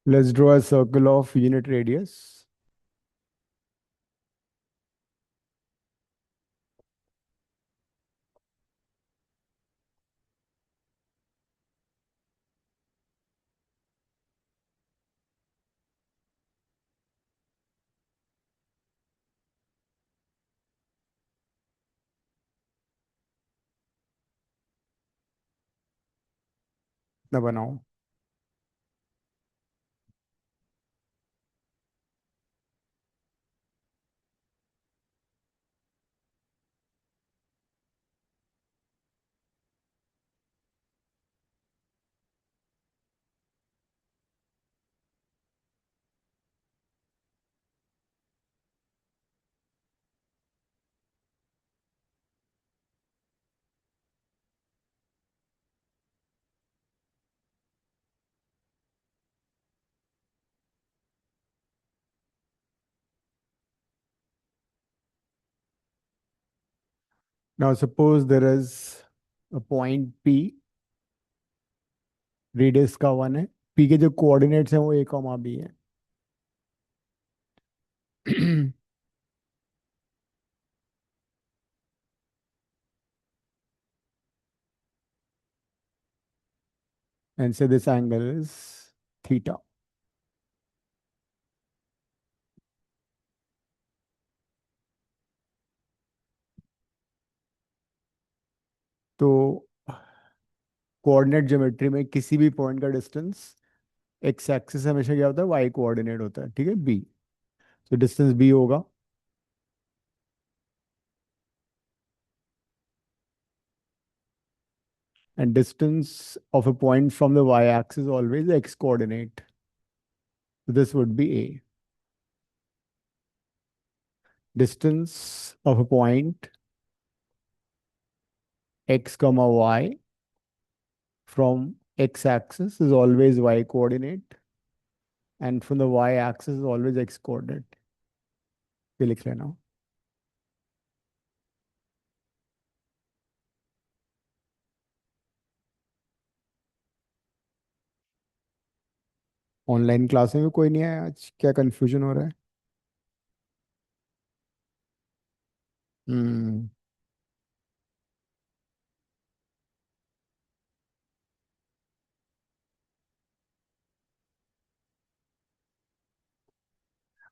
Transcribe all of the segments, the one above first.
Let's draw a circle of unit radius. ना बनाओ। Now suppose there is a point P, radius का 1 है। P के जो कोऑर्डिनेट्स हैं वो a कॉमा b है। And say this angle is theta. तो कोऑर्डिनेट ज्योमेट्री में किसी भी पॉइंट का डिस्टेंस एक्स एक्सिस हमेशा क्या होता है, वाई कोऑर्डिनेट होता है, ठीक है, बी। तो डिस्टेंस बी होगा। And distance of a point from the y-axis always x coordinate. So this would be a. Distance of a point x comma y from x-axis is always y coordinate, and from the y-axis is always x coordinate. ये लिख लेना। Online class में भी कोई नहीं आया आज, क्या कंफ्यूजन हो रहा है? हम्म।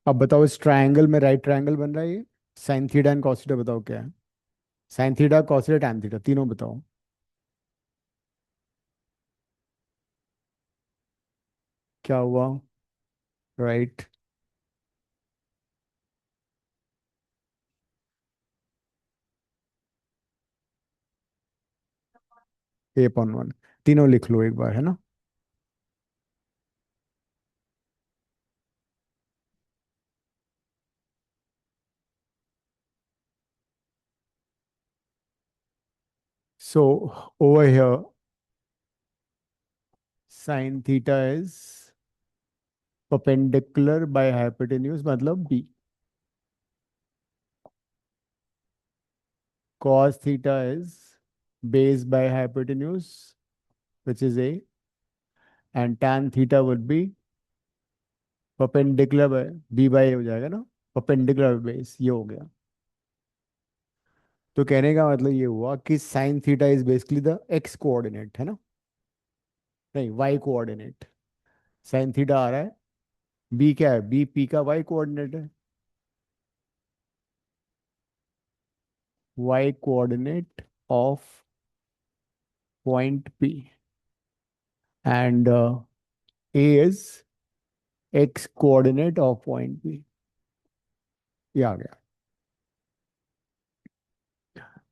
अब बताओ, इस ट्रायंगल में राइट ट्रायंगल बन रहा है ये। Sine theta and cos theta बताओ क्या है। Sine theta, cos theta, tan theta, तीनों बताओ। क्या हुआ? राइट। ए पॉन वन। तीनों लिख लो एक बार, है ना। So over here, sin theta is perpendicular by hypotenuse, मतलब B. Cos theta is base by hypotenuse, which is A. And tan theta would be perpendicular by B by A हो जाएगा ना, perpendicular by base, ये हो गया। तो कहने का मतलब ये हुआ कि sin theta is basically the x coordinate, है ना। नहीं, y coordinate। sin theta आ रहा है, B क्या है, B P का y coordinate है। Y coordinate of point P, and A is x coordinate of point P। ये आ गया।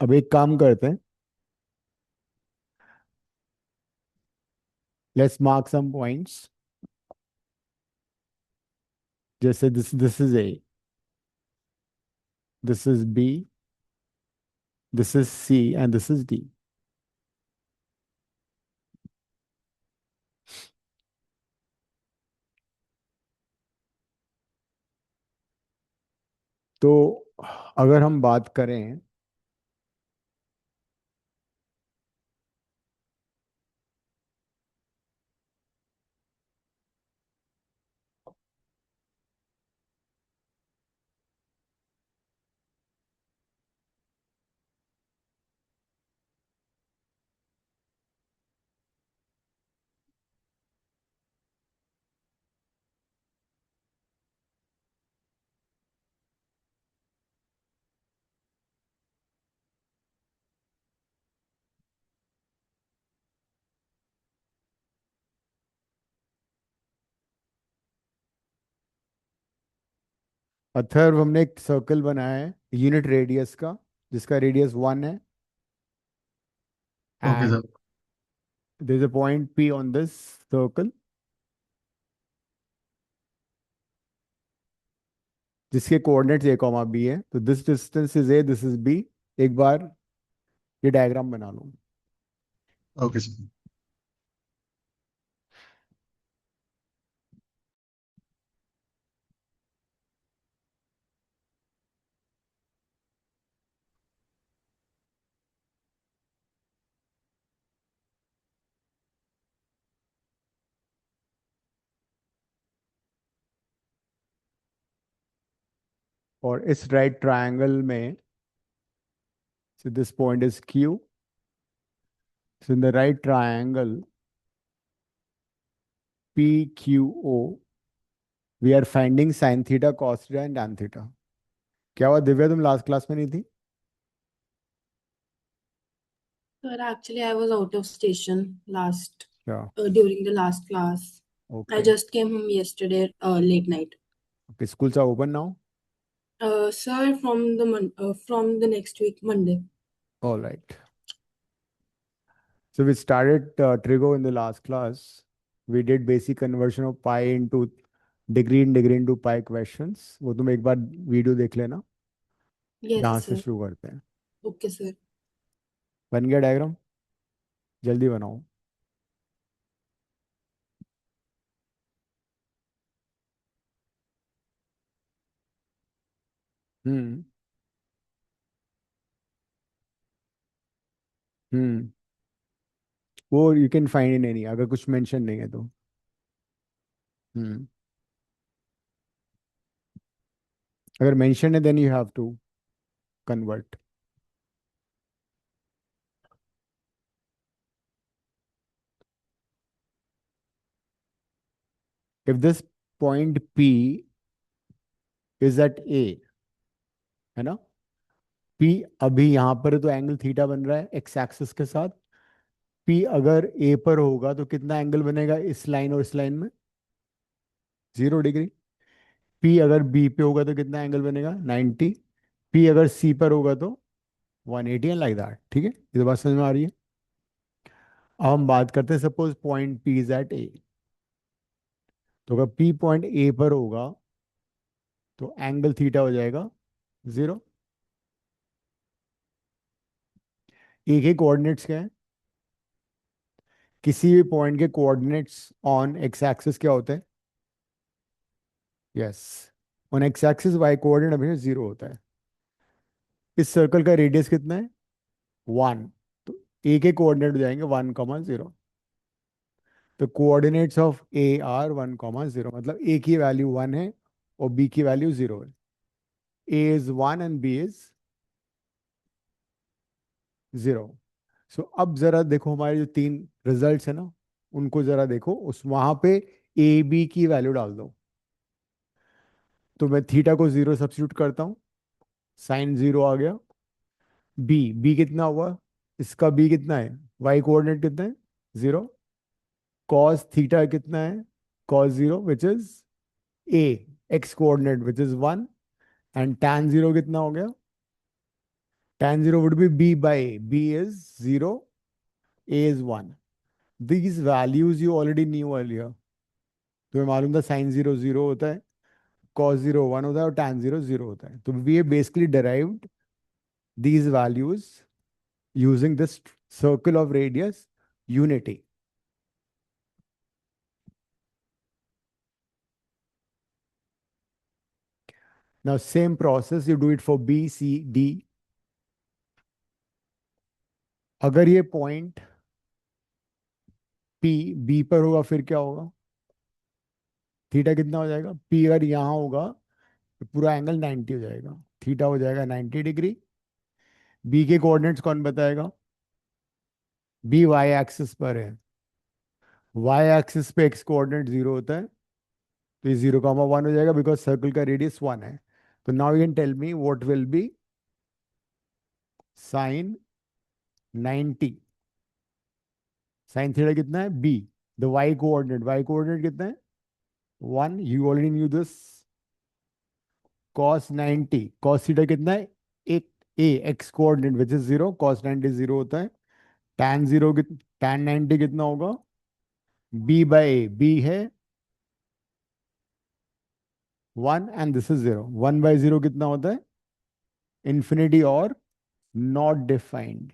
अब एक काम करते हैं, लेट्स मार्क सम पॉइंट्स। जैसे this is A, this is B, this is C and this is D. तो अगर हम बात करें, अथर्व, हमने एक सर्कल बनाया है यूनिट रेडियस का, जिसका रेडियस 1 है, okay and sir. There is a point P on this circle जिसके कोऑर्डिनेट्स a कॉमा b है। तो this distance is a, this is b। एक बार ये डायग्राम बना लो। Okay sir. और इस राइट ट्रायंगल में, so this point is Q. So in the right triangle PQO, we are finding sin theta, cos theta and tan theta. क्या हुआ दिव्या, तुम last class में नहीं थी? Sir, actually, I was out of station क्या? during the last class. I okay. just came home yesterday, late night. Okay, schools are open now? Sir, from the next week, Monday. Alright. So we started trigo in the last class. We did basic conversion of pi into degree and degree into pi questions. वो तुम एक बार video देख लेना। Yes, यहाँ से sir. शुरू करते हैं। Okay, sir. बन गया डायग्राम? जल्दी बनाओ। हम्म। हम्म। वो you can find in any, अगर कुछ मेंशन नहीं है तो। हम्म। अगर मेंशन है then you have to convert. If this point P is at A, है ना? P अभी यहाँ पर है तो एंगल थीटा बन रहा है एक्स एक्सिस के साथ। P अगर A पर होगा तो कितना एंगल बनेगा इस लाइन और इस लाइन में? 0 डिग्री। P अगर B पे होगा तो कितना एंगल बनेगा? 90। P अगर C पर होगा तो 180 एंड लाइक दैट। ठीक है, ये तो बात समझ में आ रही है। अब हम बात करते हैं, suppose point P is at A। तो अगर P पॉइंट A पर होगा तो एंगल थीटा हो जाएगा 0। एक ही कोऑर्डिनेट्स क्या है? किसी भी पॉइंट के कोऑर्डिनेट्स ऑन एक्स एक्सिस क्या होते हैं? Yes, on X axis Y coordinate हमेशा 0 होता है। इस सर्कल का रेडियस कितना है? 1। तो ए के कोऑर्डिनेट हो जाएंगे 1,0। तो कोऑर्डिनेट्स ऑफ ए आर 1,0, मतलब ए की वैल्यू 1 है और बी की वैल्यू 0 है। ए इज 1 एंड बी इज 0। सो अब जरा देखो हमारे जो 3 रिजल्ट्स है ना, उनको जरा देखो, उस वहां पे ए बी की वैल्यू डाल दो। तो मैं थीटा को 0 सब्स्टिट्यूट करता हूँ, साइन 0 आ गया। बी, बी कितना हुआ? इसका बी कितना है? वाई कोऑर्डिनेट कितना है? 0। कॉस थीटा कितना है? Cos 0 which is a, x coordinate which is 1। And tan 0 कितना हो गया? tan 0 would be b by a, b is 0, a is 1। these values you already knew earlier। तुम्हें मालूम था sin 0 0 होता है, cos 0 1 होता है और tan 0 0 होता है। तो we have basically derived these values using this circle of radius unity। Now same process you do it for B, C, D। अगर ये पॉइंट P B पर होगा फिर क्या होगा? थीटा कितना हो जाएगा? P अगर यहाँ होगा तो पूरा एंगल 90 हो जाएगा, थीटा हो जाएगा 90 डिग्री। B के कोऑर्डिनेट्स कौन बताएगा? B वाई एक्सिस पर है। वाई एक्सिस पे एक्स कोऑर्डिनेट 0 होता है, तो ये 0,1 हो जाएगा बिकॉज सर्कल का रेडियस 1 है। तो now you can tell me what will be sine 90। Sine theta कितना है? B, the Y coordinate, Y coordinate कितना है? 1। You already knew this. cos 90, cos theta कितना है? एक a x coordinate which is 0, cos 90 0 होता है। tan 0 tan 90 कितना होगा? b बाय a, b है 1 एंड दिस इज 0। 1 बाय 0 कितना होता है? इन्फिनिटी और नॉट डिफाइंड।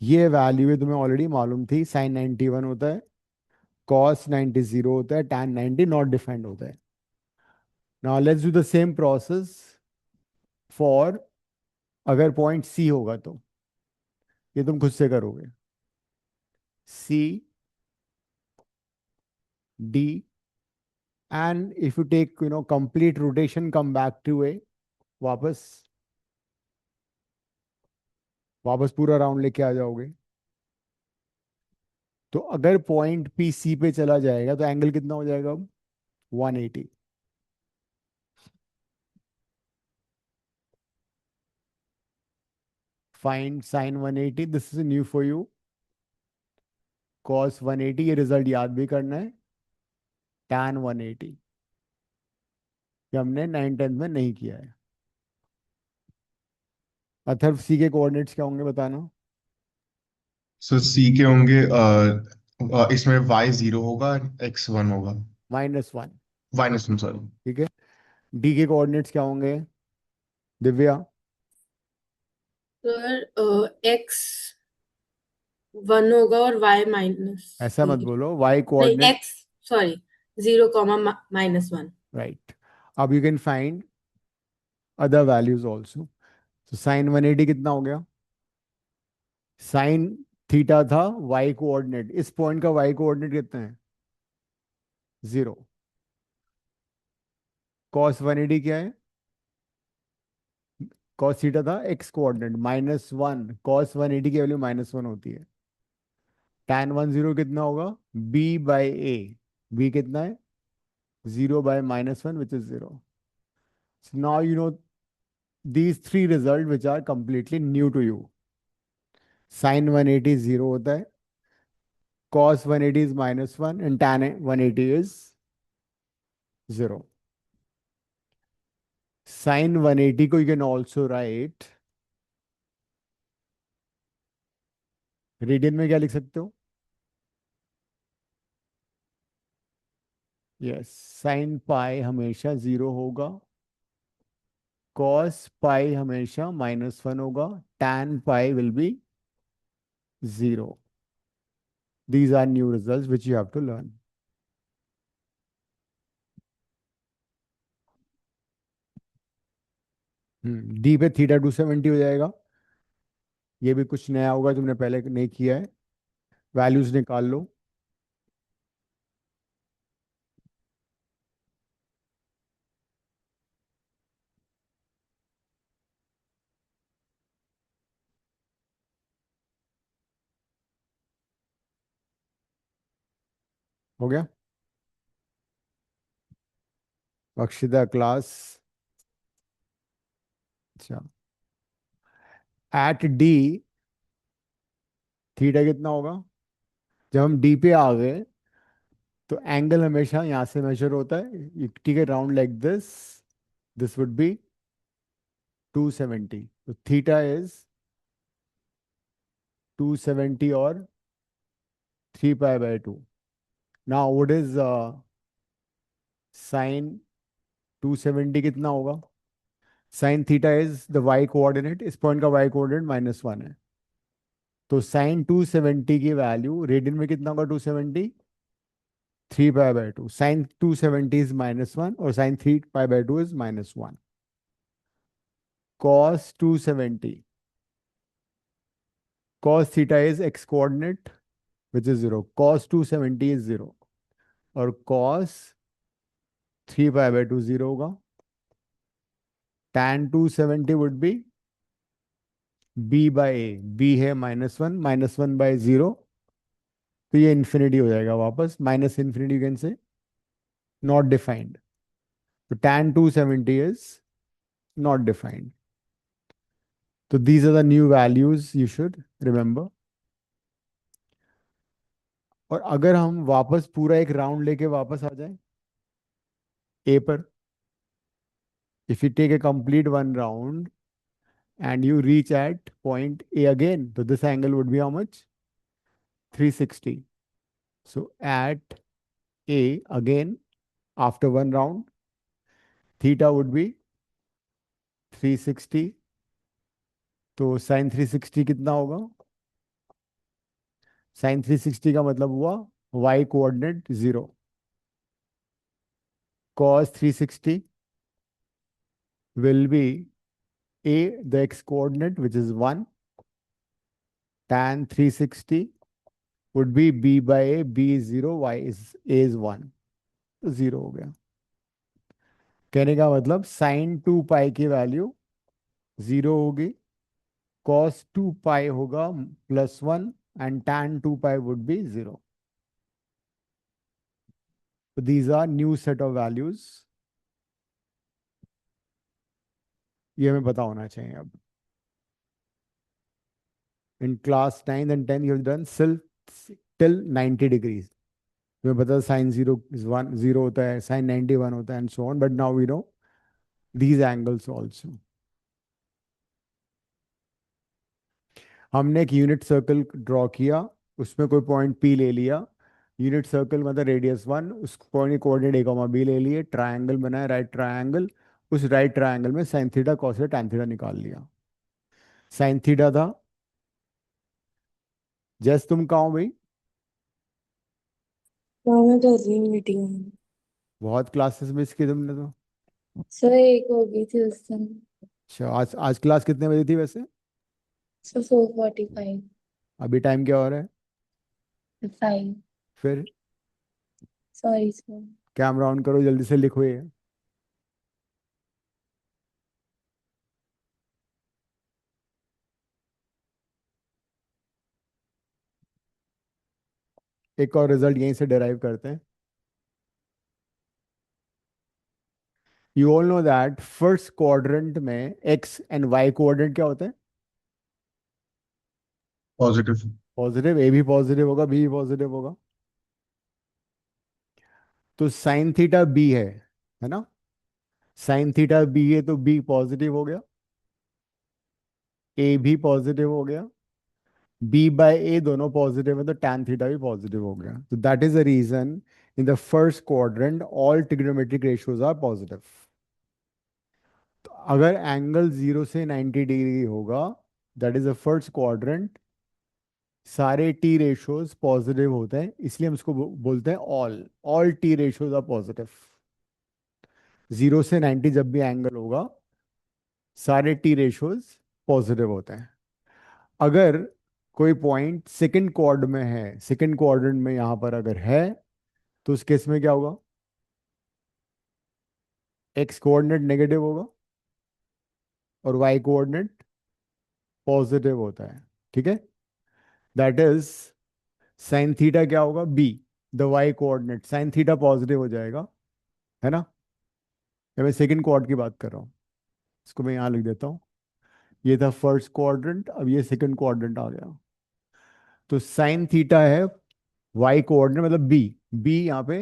ये वैल्यू है तुम्हें ऑलरेडी मालूम थी। sin 90 1 होता है, cos 90 0 होता है, tan 90 नॉट डिफाइंड होता है। Now let's do the same process for अगर पॉइंट सी होगा तो। ये तुम खुद से करोगे। C D, and if you take complete rotation, come back to A, वापस वापस पूरा राउंड लेके आ जाओगे। तो अगर पॉइंट पी सी पे चला जाएगा तो एंगल कितना हो जाएगा अब? 180। Find sign 180, this is new for you. cos 180, ये रिजल्ट याद भी करना है। tan 180 ये हमने 9 10 में नहीं किया है। अथर्व, सी के कोऑर्डिनेट्स क्या होंगे बताना। सो सी के होंगे इसमें y 0 होगा, x 1 होगा। -1। -1, सॉरी। ठीक है। डी के कोऑर्डिनेट्स क्या होंगे दिव्या? सर x 1 होगा और y ऐसा मत -3। बोलो, वाई नहीं, कोऑर्डिनेट। x, sorry, 0, -1। राइट। अब you can find other values also. तो साइन 180 कितना हो गया? साइन थीटा था वाई कोऑर्डिनेट, इस पॉइंट का वाई कोऑर्डिनेट कितना है? 0। कॉस 180 क्या है? कॉस थीटा था एक्स कोऑर्डिनेट, -1। कॉस 180 की वैल्यू -1 होती है। tan 10 कितना होगा? b बाय ए। b कितना है? 0 by -1 which is 0। So now you know these three results which are completely new to you. Sin 180 0 होता है, cos 180 is -1, and tan 180 is 0. Sin 180 को you can also write, radian में क्या लिख सकते हो? यस, साइन पाई हमेशा 0 होगा, cos पाई हमेशा -1 होगा, tan pi will be 0. These are new results which you have to learn. D पे थीटा 270 हो जाएगा। ये भी कुछ नया होगा, तुमने पहले नहीं किया है। वैल्यूज निकाल लो। हो गया? अक्षिता क्लास। अच्छा, एट डी थीटा कितना होगा? जब हम डी पे आ गए तो एंगल हमेशा यहां से मेजर होता है। ठीक है, round like this would be 270। तो थीटा इज 270 और 3π/2। नाउ व्हाट इज साइन 270 कितना होगा? Sine theta is the Y coordinate, इस पॉइंट का वाई कोऑर्डिनेट -1 है। तो साइन 270 की वैल्यू रेडियन में कितना होगा? 270 3π/2। साइन 270 इज -1 और sign 3π/2 is -1। cos 270, cos theta is x coordinate which is 0, cos 270 is 0, और cos 3π/2 0 होगा। tan 270 would be b by a, b है -1, -1/0, तो ये इंफिनिटी हो जाएगा वापस, minus infinity you can say, not defined. तो tan 270 is not defined. So these are the new values you should remember. और अगर हम वापस पूरा एक राउंड लेके वापस आ जाए ए पर, If you take a complete one round and you reach at point A again, so this angle would be how much? 360. So at A again, after one round, theta would be 360. तो sign 360 कितना होगा? Sign 360 का मतलब हुआ y coordinate 0, cos 360 will be a, the x coordinate, which is 1, tan 360 would be b by a, b is 0, y is a is 1, तो 0 हो गया. कहने का मतलब साइन 2 पाई की वैल्यू 0 होगी, cos 2 पाई होगा +1 and tan 2 pi would be 0. So these are new set of values. ये हमें पता होना चाहिए अब. In class 9 and 10 you have done till 90 degrees. हमें पता sin 0 is 1, 0 होता है, sin 90 1 होता है and so on. But now we know these angles also. हमने एक यूनिट सर्कल ड्रॉ किया, उसमें कोई पॉइंट P ले लिया. यूनिट सर्कल मतलब रेडियस 1, उस पॉइंट कोऑर्डिनेट a, b ले लिए, ट्रायंगल बनाया, राइट ट्रायंगल. उस राइट ट्रायंगल में sine theta cos theta tan theta निकाल लिया. साइन थीटा था. जैस तुम कहाँ हो भाई? मैं कर रही हूँ मीटिंग। बहुत क्लासेस मिस की तुमने तो. सर एक हो गई थी उस दिन। अच्छा, आज आज क्लास कितने बजे थी वैसे? सर 4:45। अभी टाइम क्या हो रहा है? 5। फिर सॉरी सर। कैमरा ऑन करो, जल्दी से लिखो ये. एक और रिजल्ट यहीं से डिराइव करते हैं. You all know that first quadrant में एक्स एंड वाई कोऑर्डिनेट क्या होते हैं? पॉजिटिव। पॉजिटिव. ए भी पॉजिटिव होगा, बी भी पॉजिटिव होगा. तो साइन थीटा बी है ना? साइन थीटा बी है तो बी पॉजिटिव हो गया, ए भी पॉजिटिव हो गया, बी बाय ए दोनों पॉजिटिव है तो टैन थीटा भी पॉजिटिव हो गया. तो that is the reason in the first quadrant all trigonometric ratios are positive. तो अगर एंगल 0 से 90 डिग्री होगा, that is the first quadrant, सारे टी रेशियोज पॉजिटिव होते हैं, इसलिए हम इसको बोलते हैं all all T ratios are positive. 0 से 90 जब भी एंगल होगा, सारे टी रेशियोज पॉजिटिव होते हैं. अगर कोई पॉइंट सेकंड क्वाड्र में है, सेकंड क्वाड्रेंट में यहां पर अगर है, तो उस केस में क्या होगा? एक्स कोऑर्डिनेट नेगेटिव होगा और वाई कोऑर्डिनेट पॉजिटिव होता है. ठीक है? दैट इज साइन थीटा क्या होगा? B, the Y coordinate. Sine theta positive हो जाएगा, है ना? या मैं सेकंड क्वाड्र की बात कर रहा हूँ, इसको मैं यहाँ लिख देता हूँ. ये था फर्स्ट क्वाड्रेंट, अब ये सेकंड क्वाड्रेंट आ गया. तो साइन थीटा है वाई कोऑर्डिनेट मतलब बी, बी यहाँ पे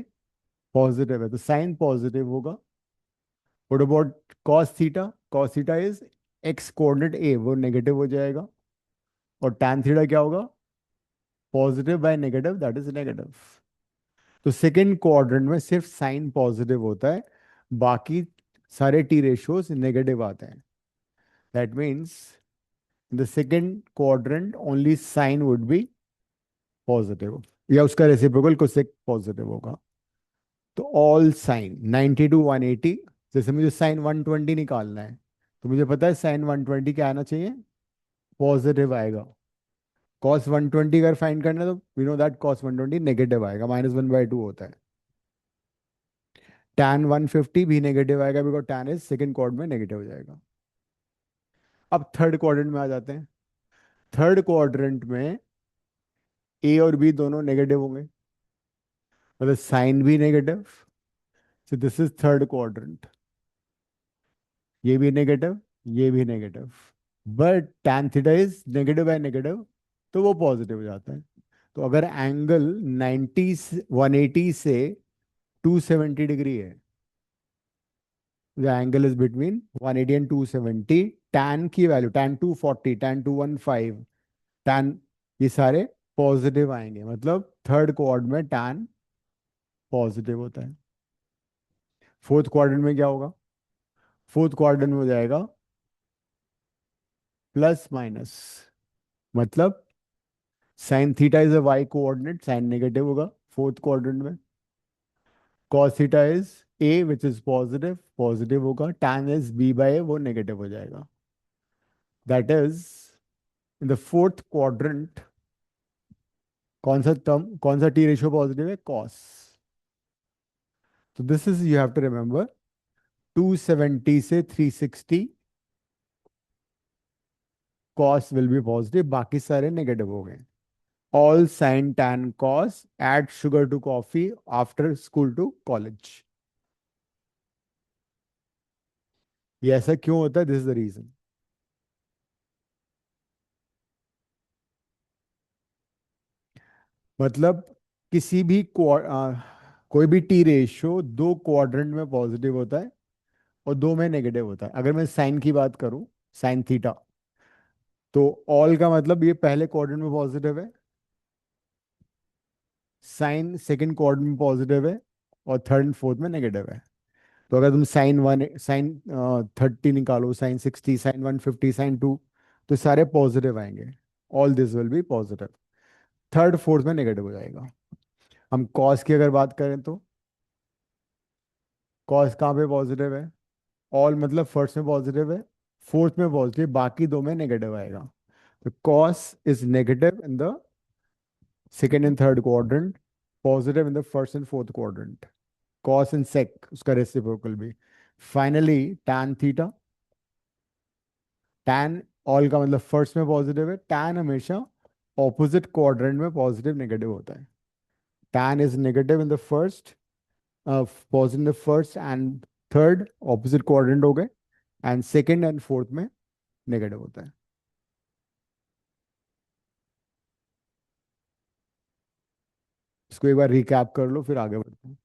पॉजिटिव है तो साइन पॉजिटिव होगा. What about cos theta? Cos theta is X coordinate A, वो नेगेटिव हो जाएगा. और टैन थीटा क्या होगा? Positive by negative, that is negative. तो सेकंड क्वाड्रेंट में सिर्फ साइन पॉजिटिव होता है, बाकी सारे टी रेशियोज नेगेटिव आते हैं. That means the second quadrant only sine would be positive, या उसका रेसिप्रोकल कोसेक पॉजिटिव होगा. तो ऑल साइन 90 to 180, जैसे मुझे साइन 120 निकालना है, तो मुझे पता है साइन 120 क्या आना चाहिए? पॉजिटिव आएगा. कॉस 120 अगर फाइंड करना है तो we know that cos 120 negative आएगा, -1/2 होता है. tan 150 भी नेगेटिव आएगा because tan is second quadrant में नेगेटिव हो जाएगा. अब थर्ड क्वाड्रेंट में आ जाते हैं. थर्ड क्वाड्रेंट में ए और बी दोनों नेगेटिव होंगे, मतलब साइन भी negative. So this is third quadrant. ये भी नेगेटिव, ये भी negative, but tan theta is negative by negative, तो वो पॉजिटिव हो जाता है. तो अगर एंगल 180 से 270 डिग्री है, the angle is between 180 and 270. tan की वैल्यू tan 240, tan 215, tan, ये सारे पॉजिटिव आएंगे, मतलब थर्ड क्वाड्रेंट में tan पॉजिटिव होता है. फोर्थ क्वाड्रेंट में क्या होगा? फोर्थ क्वाड्रेंट में हो जाएगा प्लस माइनस, मतलब sine theta is a Y coordinate, sine negative होगा फोर्थ क्वाड्रेंट में. cos theta is a which is positive, positive होगा. tan is b by a, वो नेगेटिव हो जाएगा. That is in the fourth quadrant कौन सा term, कौन सा टी रेशियो पॉजिटिव है? cos. तो this is, you have to remember, 270 से 360 cos विल बी पॉजिटिव, बाकी सारे नेगेटिव हो गए. All sin tan cos, add sugar to coffee after school to college. ये ऐसा क्यों होता है? This is the reason. मतलब किसी भी कोई भी टी रेशियो दो क्वाड्रेंट में पॉजिटिव होता है और दो में नेगेटिव होता है. अगर मैं साइन की बात करूं, साइन थीटा, तो ऑल का मतलब ये पहले क्वाड्रेंट में पॉजिटिव है, साइन सेकंड क्वाड्रेंट में पॉजिटिव है, और थर्ड एंड फोर्थ में नेगेटिव है. तो अगर तुम साइन 30 निकालो, साइन 60, साइन 150, साइन 2, तो सारे पॉजिटिव आएंगे. All this will be positive. Third fourth में नेगेटिव हो जाएगा. हम कॉस की अगर बात करें तो कॉस कहाँ पे पॉजिटिव है? ऑल मतलब फर्स्ट में पॉजिटिव है, फोर्थ में पॉजिटिव, बाकी दो में नेगेटिव आएगा. तो cos is negative in the second and third quadrant, positive in the first and fourth quadrant. Cos and sec, उसका रेसिप्रोकल भी. Finally tan theta, tan all का मतलब फर्स्ट में पॉजिटिव है, tan हमेशा ऑपोजिट क्वाड्रेंट में पॉजिटिव नेगेटिव होता है. tan is negative in the first, positive in the first and third opposite quadrant हो गए, एंड सेकेंड एंड फोर्थ में नेगेटिव होता है. इसको एक बार रिकैप कर लो, फिर आगे बढ़ते हैं.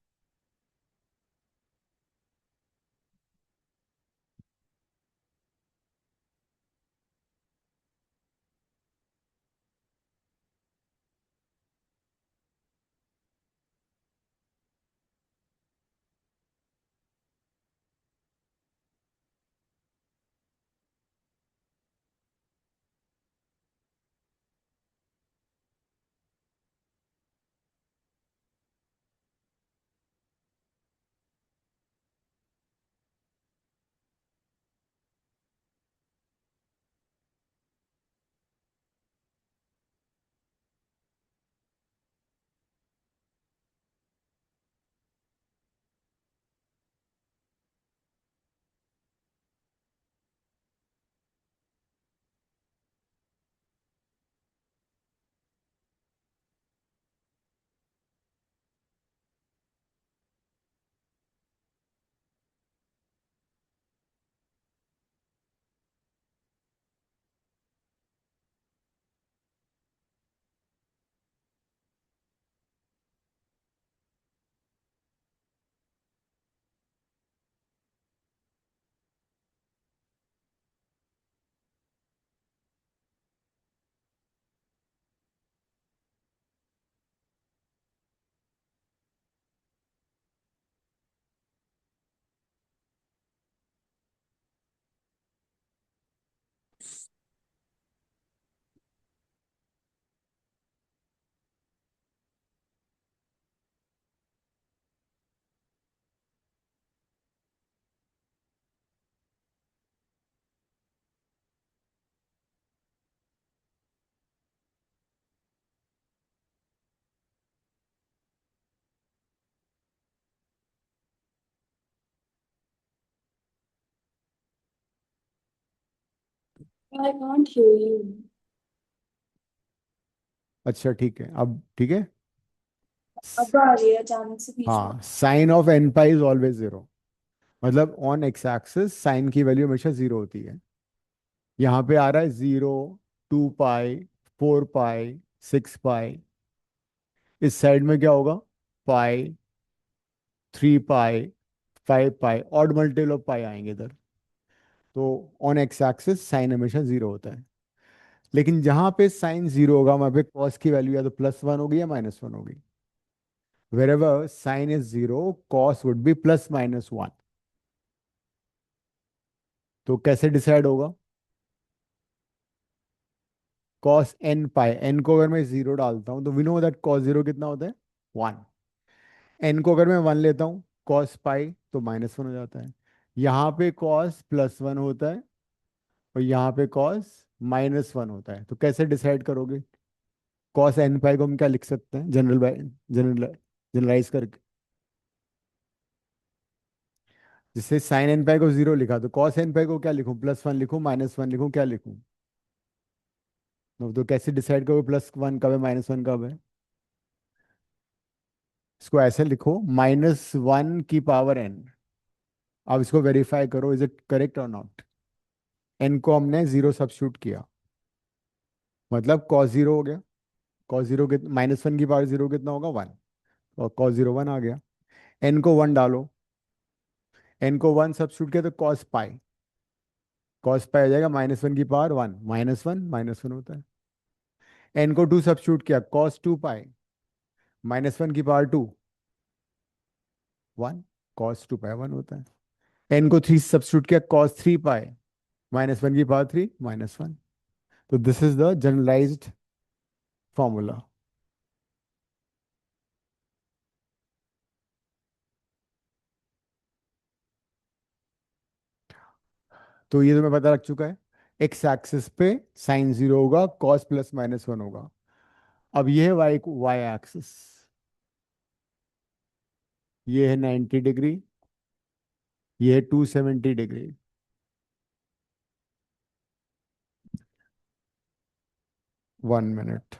I can't hear you. अच्छा ठीक है, अब ठीक है. अब आ रही है अचानक से बीच में. हाँ, sine of n pi is always zero. मतलब ऑन एक्स एक्सिस साइन की वैल्यू हमेशा जीरो होती है. यहाँ पे आ रहा है 0, 2 पाई, 4 पाई, 6 पाई. इस साइड में क्या होगा? पाई, 3 पाई, 5 पाई, ऑड मल्टीपल ऑफ पाई आएंगे इधर। तो ऑन एक्स एक्सिस साइन हमेशा जीरो होता है, लेकिन जहां पे साइन जीरो होगा वहां पे कॉस की वैल्यू या तो +1 होगी या -1 होगी। wherever sin is 0, cos would be +-1। तो कैसे डिसाइड होगा? cos n पाई, n को अगर मैं 0 डालता हूं तो वी नो दैट cos 0 कितना होता है? 1। n को अगर मैं 1 लेता हूं cos पाई तो -1 हो जाता है। यहाँ पे cos +1 होता है और यहाँ पे cos -1 होता है। तो कैसे डिसाइड करोगे? cos n पाई को हम क्या लिख सकते हैं जनरलाइज करके? जिससे sin n पाई को 0 लिखा तो cos n पाई को क्या लिखूं? +1 लिखूं, -1 लिखूं, क्या लिखूं? तो कैसे डिसाइड करोगे +1 कब है, -1 कब है? इसको ऐसे लिखो, -1 की पावर n। अब इसको वेरीफाई करो, इज इट करेक्ट और नॉट? n को हमने 0 सब्स्टिट्यूट किया, मतलब cos 0 हो गया। cos 0 के -1 की पावर 0 कितना होगा? 1। और cos 0 1 आ गया। n को 1 डालो, n को 1 सब्स्टिट्यूट किया तो cos पाई आ जाएगा -1 की पावर 1, -1 होता है। n को 2 सब्स्टिट्यूट किया, cos 2 पाई, -1 की पावर 2, 1, cos 2 पाई 1 होता है। n को 3 सब्स्टिट्यूट किया, cos 3 पाई, -1 की पावर 3, -1। तो this is the generalised formula. तो ये तुम्हें पता लग चुका है, एक्स एक्सिस पे साइन 0 होगा, कॉस +-1 होगा। अब ये है वाई वाई एक्सिस, ये है 90 डिग्री, ये है 270 डिग्री। 1 मिनट।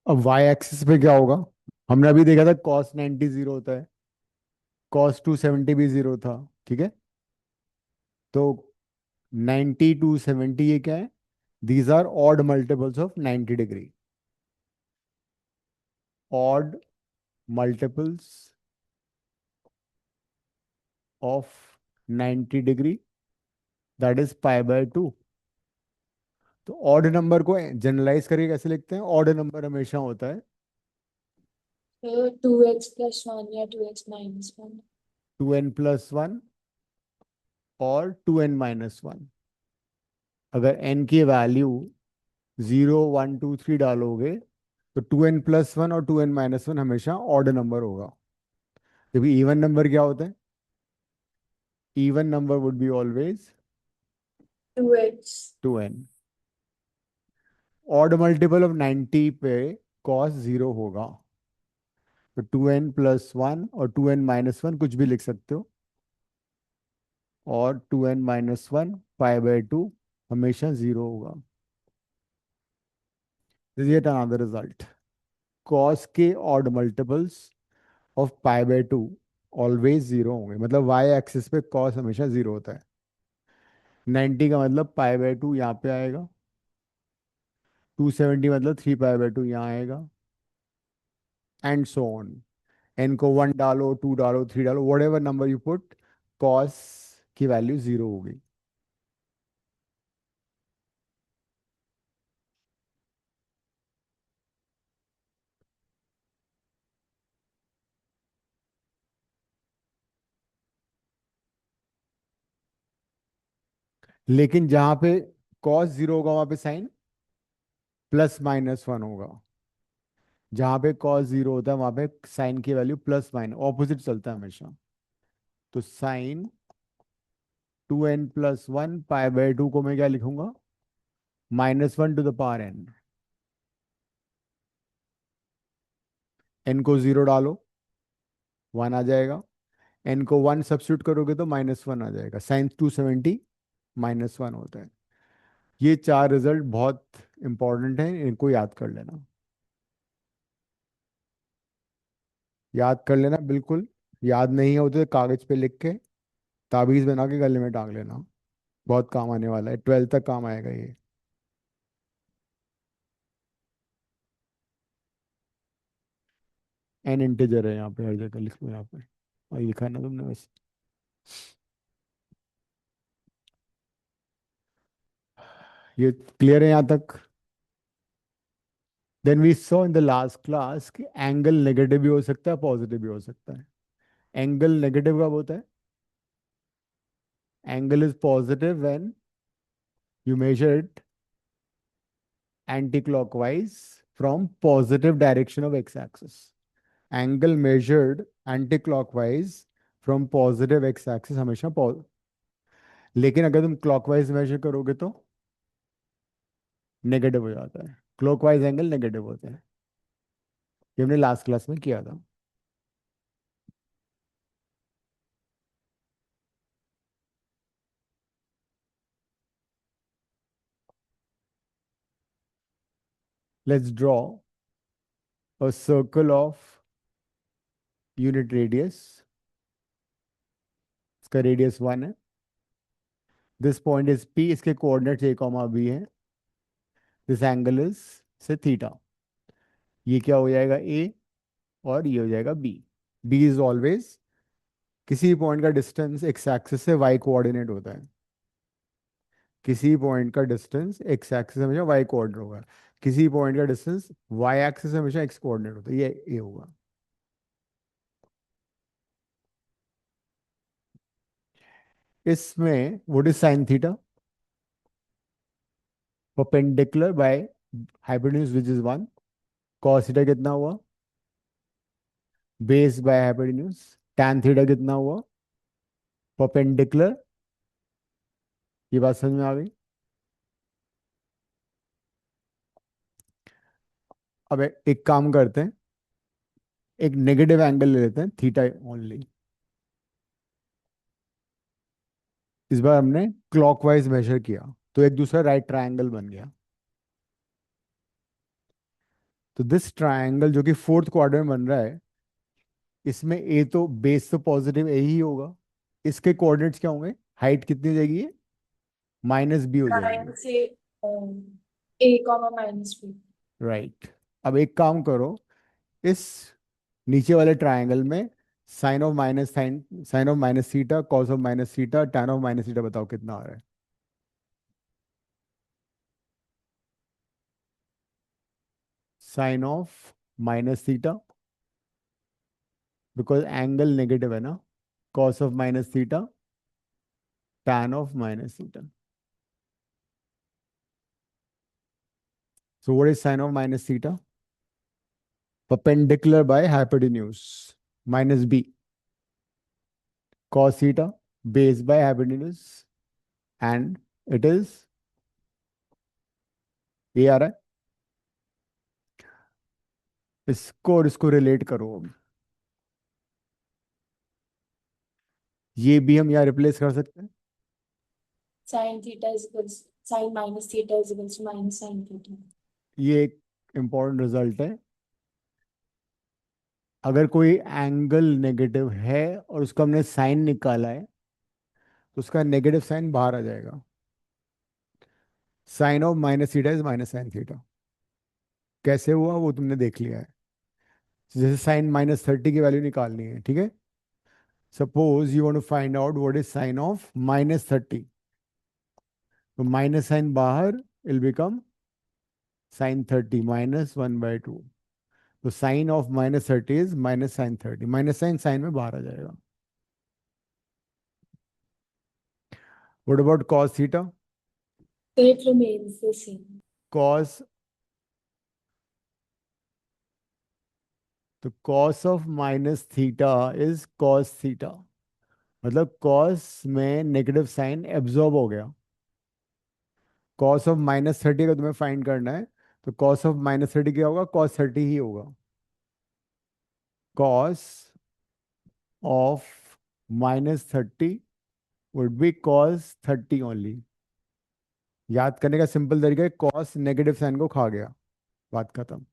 अब वाई एक्सिस पे क्या होगा? हमने अभी देखा था कॉस 90 0 होता है, कॉस 270 भी 0 था, ठीक है? तो 90 270 ये क्या है? These are odd multiples of 90 degree. Odd multiples of 90 degree, that is π/2। तो ऑड नंबर को जनरलाइज करके कैसे लिखते हैं? ऑड नंबर हमेशा होता है तो 2x+1 या 2x-1। 2n+1 और 2n-1। अगर n की वैल्यू 0 1 2 3 डालोगे तो 2n+1 और 2n-1 हमेशा ऑड नंबर होगा। क्योंकि इवन नंबर क्या होता है? Even number would be always 2x। 2n। Odd multiple of 90 पे cos 0 होगा, तो 2n+1 और 2n-1 कुछ भी लिख सकते हो, और 2n-1 π/2 हमेशा 0 होगा। This is another result. cos के ऑड मल्टीपल्स ऑफ π/2 ऑलवेज 0 होंगे, मतलब वाई एक्सिस पे cos हमेशा 0 होता है। 90 का मतलब π/2 यहाँ पे आएगा, 270 मतलब 3 π/2 यहाँ आएगा, एंड सो ऑन। n को 1 डालो, 2 डालो, 3 डालो, what ever number you put, cos की वैल्यू 0 होगी। लेकिन जहां पे cos 0 होगा वहां पे साइन +-1 होगा। जहां पे cos 0 होता है वहां पे साइन की वैल्यू +-, ऑपोजिट चलता है हमेशा। तो साइन 2n+1 π/2 को मैं क्या लिखूंगा, -1 to the power n। n को 0 डालो, 1 आ जाएगा। n को 1 सब्स्टिट्यूट करोगे तो -1 आ जाएगा। साइन 270 -1 होता है। ये 4 रिजल्ट बहुत इंपॉर्टेंट हैं, इनको याद कर लेना। याद कर लेना बिल्कुल। याद नहीं हो तो कागज पे लिख के ताबीज बना के गले में टांग लेना। बहुत काम आने वाला है, 12th तक काम आएगा ये। एन इंटीजर है यहाँ पे, हर जगह लिख लो यहाँ पे। और ये लिखा है ना तुमने वैसे। ये क्लियर है यहाँ तक? Then we saw in the last class कि एंगल नेगेटिव भी हो सकता है, पॉजिटिव भी हो सकता है। एंगल नेगेटिव कब होता है? Angle is positive when you measure it anti-clockwise from positive direction of x-axis. Angle measured anti-clockwise from positive x-axis हमेशा लेकिन अगर तुम clockwise measure करोगे तो नेगेटिव हो जाता है। clockwise एंगल नेगेटिव होता है। ये हमने लास्ट क्लास में किया था। Let's draw a circle of unit radius. इसका रेडियस 1 है। दिस पॉइंट इज P, इसके कोऑर्डिनेट्स a, B है। दिस एंगल इज से थीटा। ये क्या हो जाएगा A, और ये हो जाएगा B। B इज ऑलवेज, किसी पॉइंट का डिस्टेंस एक्स एक्सिस से वाई कोऑर्डिनेट होता है। किसी पॉइंट का डिस्टेंस एक्स एक्सिस हमेशा वाई कोऑर्डिनेट होगा। किसी पॉइंट का डिस्टेंस वाई एक्सिस हमेशा एक्स कोऑर्डिनेट होता है। ये होगा। इसमें what is sine theta? Perpendicular by hypotenuse which is 1। Cos theta कितना हुआ? Base by hypotenuse. Tan theta कितना हुआ? परपेंडिकुलर। ये बात समझ में आ गई? अब एक काम करते हैं, एक नेगेटिव एंगल ले लेते हैं, थीटा ओनली। इस बार हमने क्लॉकवाइज मेजर किया तो एक दूसरा राइट ट्रायंगल बन गया। तो दिस ट्रायंगल जो कि फोर्थ क्वाड्रेंट बन रहा है, इसमें ए तो बेस तो पॉजिटिव ए ही होगा। इसके कोऑर्डिनेट्स क्या होंगे? हाइट कितनी हो जाएगी? ये -b हो जाएगी। 9 से a comma -b। राइट। अब एक काम करो, इस नीचे वाले ट्रायंगल में sine of minus theta, cos of minus theta, tan of minus theta बताओ कितना आ रहा है? Sine of minus theta, because angle negative है ना। Cos of minus theta, tan of minus theta. So what is sine of minus theta? Perpendicular by hypotenuse minus b. Cos theta, base by hypotenuse, and it is ये आ रहा है। इसको और इसको relate करो। अब ये भी हम यहाँ रिप्लेस कर सकते हैं। Sin theta is equals sin minus theta is equals to minus sin theta. ये एक इंपॉर्टेंट रिजल्ट है। अगर कोई एंगल नेगेटिव है और उसका हमने साइन निकाला है तो उसका नेगेटिव साइन बाहर आ जाएगा। Sine of minus theta is minus sine theta. कैसे हुआ वो तुमने देख लिया है। जैसे साइन -30 की वैल्यू निकालनी है, ठीक है। Suppose you want to find out what is sine of -30, तो माइनस साइन बाहर, विल बिकम साइन 30 -1/2। तो sine of -30 is minus sine 30। Minus sine sine में बाहर आ जाएगा। What about cos theta? So it remains the same. Cos, तो cos of minus theta is cos theta. मतलब cos में negative sign absorb हो गया. cos of -30 का तुम्हें फाइंड करना है, तो cos of -30 क्या होगा? cos 30 ही होगा. cos of -30 would be cos 30 only. याद करने का सिंपल तरीका है, cos नेगेटिव साइन को खा गया, बात खत्म.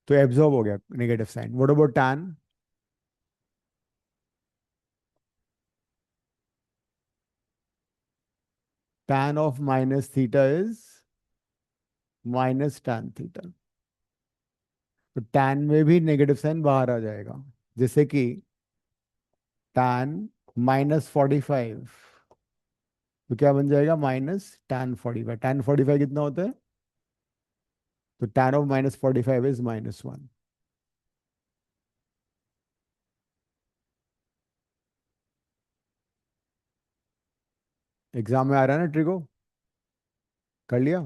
तो एब्जॉर्ब हो गया negative sign. What about tan? tan of minus theta is minus tan theta. तो tan में भी नेगेटिव साइन बाहर आ जाएगा, जैसे कि tan -45, तो क्या बन जाएगा? Minus tan 45. tan 45 कितना होता है? तो tan of -45 इज -1. एग्जाम में आ रहा है ना ट्रिको? कर लिया?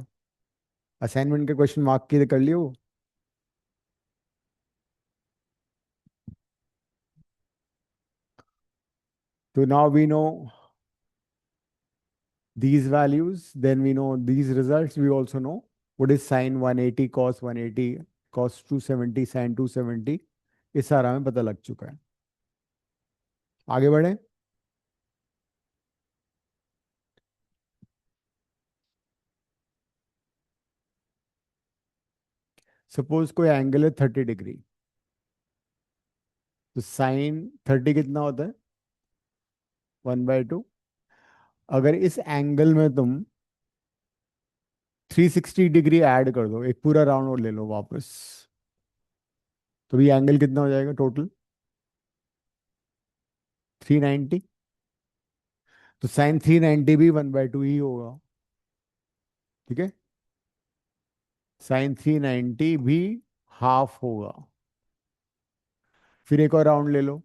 असाइनमेंट के क्वेश्चन मार्क किए कर लिए वो? तो now we know these values, then we know these results. We also know what is sin 180, cos 180, cos 270, sin 270. इस सारा हमें पता लग चुका है. आगे बढ़े. सपोज कोई एंगल है 30 डिग्री, तो साइन 30 कितना होता है? 1/2. अगर इस एंगल में तुम 360 डिग्री ऐड कर दो, एक पूरा राउंड और ले लो वापस, तो भी एंगल कितना हो जाएगा टोटल? 390. तो साइन 390 भी 1/2 ही होगा. ठीक है, साइन 390 भी हाफ होगा. फिर एक और राउंड ले लो,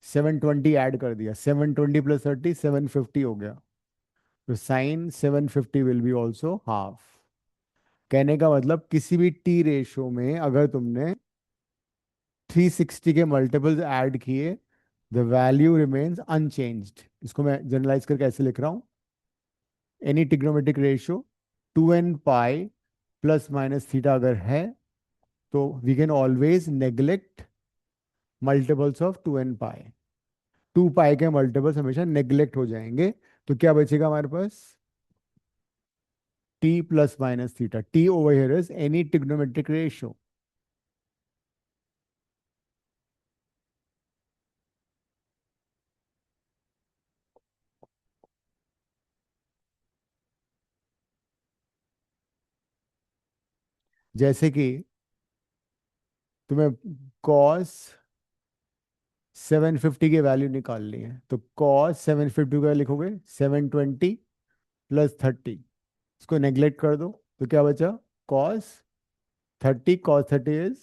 720 ऐड कर दिया, 720 + 30 750 हो गया. तो sine 750 will be also half. कहने का मतलब किसी भी टी रेशो में अगर तुमने 360 के मल्टीपल्स ऐड किए, द वैल्यू रिमेन्स अनचेंज्ड. इसको मैं जनरलाइज करके ऐसे लिख रहा हूं, any trigonometric ratio 2n pi plus minus theta अगर है, तो we can always neglect multiples of 2n pi. 2 pi के मल्टीपल्स हमेशा नेग्लेक्ट हो जाएंगे. तो क्या बचेगा हमारे पास? t plus minus theta. t over here is any trigonometric ratio. जैसे कि तुम्हें cos 750 की वैल्यू निकालनी है, तो cos 750 का लिखोगे 720 + 30. इसको नेग्लेक्ट कर दो, तो क्या बचा? cos 30. cos 30 is,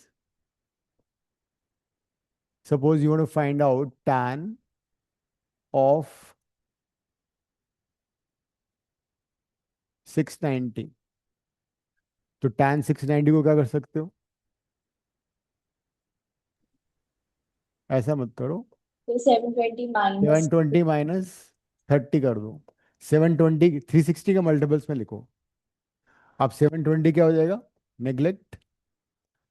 suppose you want to find out tan of 690. तो tan 690 को क्या कर सकते हो? ऐसा मत करो, So 720 minus 720 माइनस 30 कर दो. 720 360 के मल्टीपल्स में लिखो. अब 720 क्या हो जाएगा? नेग्लेक्ट.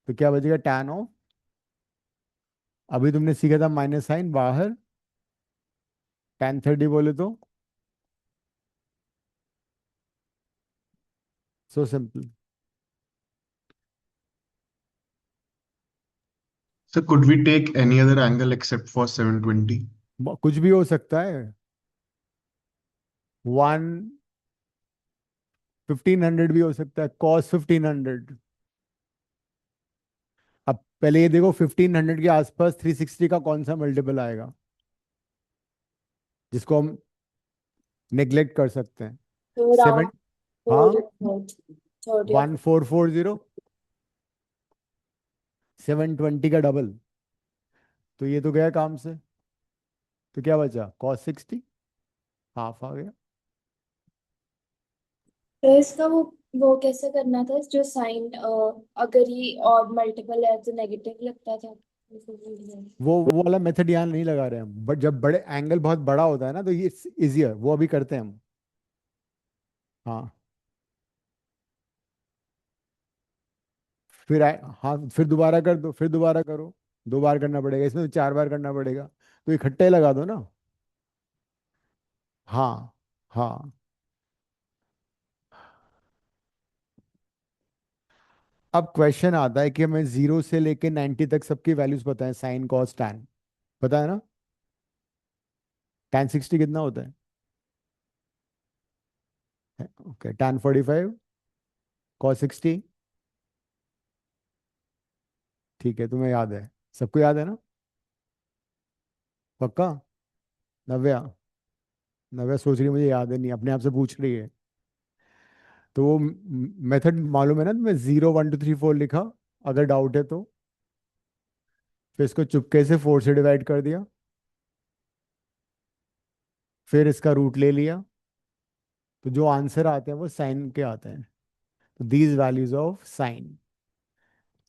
तो क्या बचेगा? tan ऑफ, अभी तुमने सीखा था माइनस साइन बाहर, tan 30 बोले तो so simple. So could we take any other angle except for 720? कुछ भी हो सकता है. 1500 भी हो सकता है, cos 1500. अब पहले ये देखो 1500 के आसपास 360 का कौन सा मल्टीपल आएगा जिसको हम नेग्लेक्ट कर सकते हैं? so सेवन, round हाँ, third 1440. 720 का डबल, तो ये तो गया काम से. तो क्या बचा, cos 60, हाफ आ गया। तो इसका वो कैसे करना था, जो साइन अगर ये ऑड मल्टीपल है तो नेगेटिव लगता था, बिल्कुल भूल गई। वो वाला मेथड यहाँ नहीं लगा रहे हम, बट जब बड़े एंगल बहुत बड़ा होता है ना तो ये इजियर, वो अभी करते हैं हम। हाँ हाँ फिर दोबारा कर दो, फिर दोबारा करो। 2 बार करना पड़ेगा, इसमें तो 4 बार करना पड़ेगा, तो इकट्ठे लगा दो ना। हाँ हाँ। अब क्वेश्चन आता है कि हमें 0 से लेके 90 तक सबकी वैल्यूज पता है, साइन कॉस टैन पता है ना। tan 60 कितना होता है, ओके, tan 45, cos 60, ठीक है, तुम्हें याद है, सबको याद है ना, पक्का। नव्या, नव्या सोच रही है मुझे याद है नहीं, अपने आप से पूछ रही है। तो वो मेथड मालूम है ना तुम्हें, 0 1 2 3 4 लिखा, अगर डाउट है तो। फिर इसको चुपके से 4 से डिवाइड कर दिया, फिर इसका रूट ले लिया, तो जो आंसर आते हैं वो साइन के आते हैं। तो these values of sine,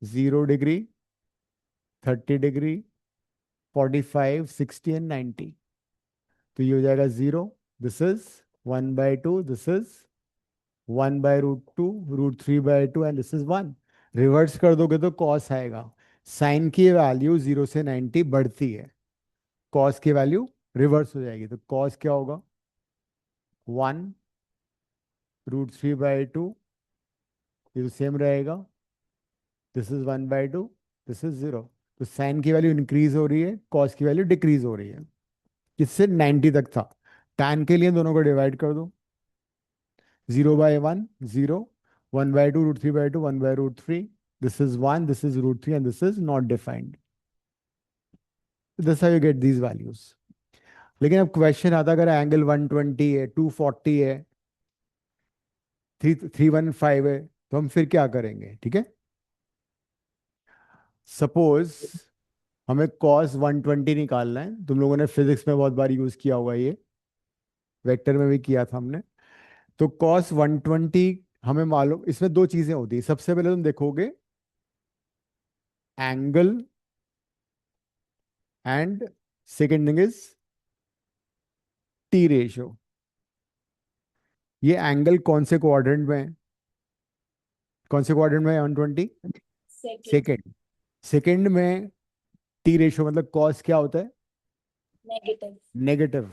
0 degree, 30 degree, 45 60 and 90, तो ये हो जाएगा 0, this is 1/2, this is 1/√2, √3/2, and this is 1। Reverse कर दोगे तो कॉस आएगा। साइन की वैल्यू 0 से 90 बढ़ती है, कॉस की वैल्यू रिवर्स हो जाएगी, तो कॉस क्या होगा, 1 √3/2, ये तो सेम रहेगा, दिस इज 1/2, दिस इज 0। तो साइन की वैल्यू इंक्रीज हो रही है, कॉस की वैल्यू डिक्रीज हो रही है। इससे 90 तक था। tan के लिए दोनों को डिवाइड कर दो, 0/1 0, 1/2 √3/2, 1/√3, this is 1, this is √3, and this is not defined. That's how you get these values. लेकिन अब क्वेश्चन आता है, अगर एंगल 120 है, 240 है, 315 है, तो हम फिर क्या करेंगे, ठीक है। सपोज हमें cos 120 निकालना है, तुम लोगों ने फिजिक्स में बहुत बार यूज किया होगा ये, वेक्टर में भी किया था हमने। तो cos 120 हमें मालूम, इसमें दो चीजें होती है, सबसे पहले तुम देखोगे angle, and second thing is T ratio. ये एंगल कौन से क्वाड्रेंट में है, कौन से क्वाड्रेंट में है 120, सेकंड, सेकेंड। सेकेंड में टी रेशियो मतलब कॉस क्या होता है, नेगेटिव। नेगेटिव।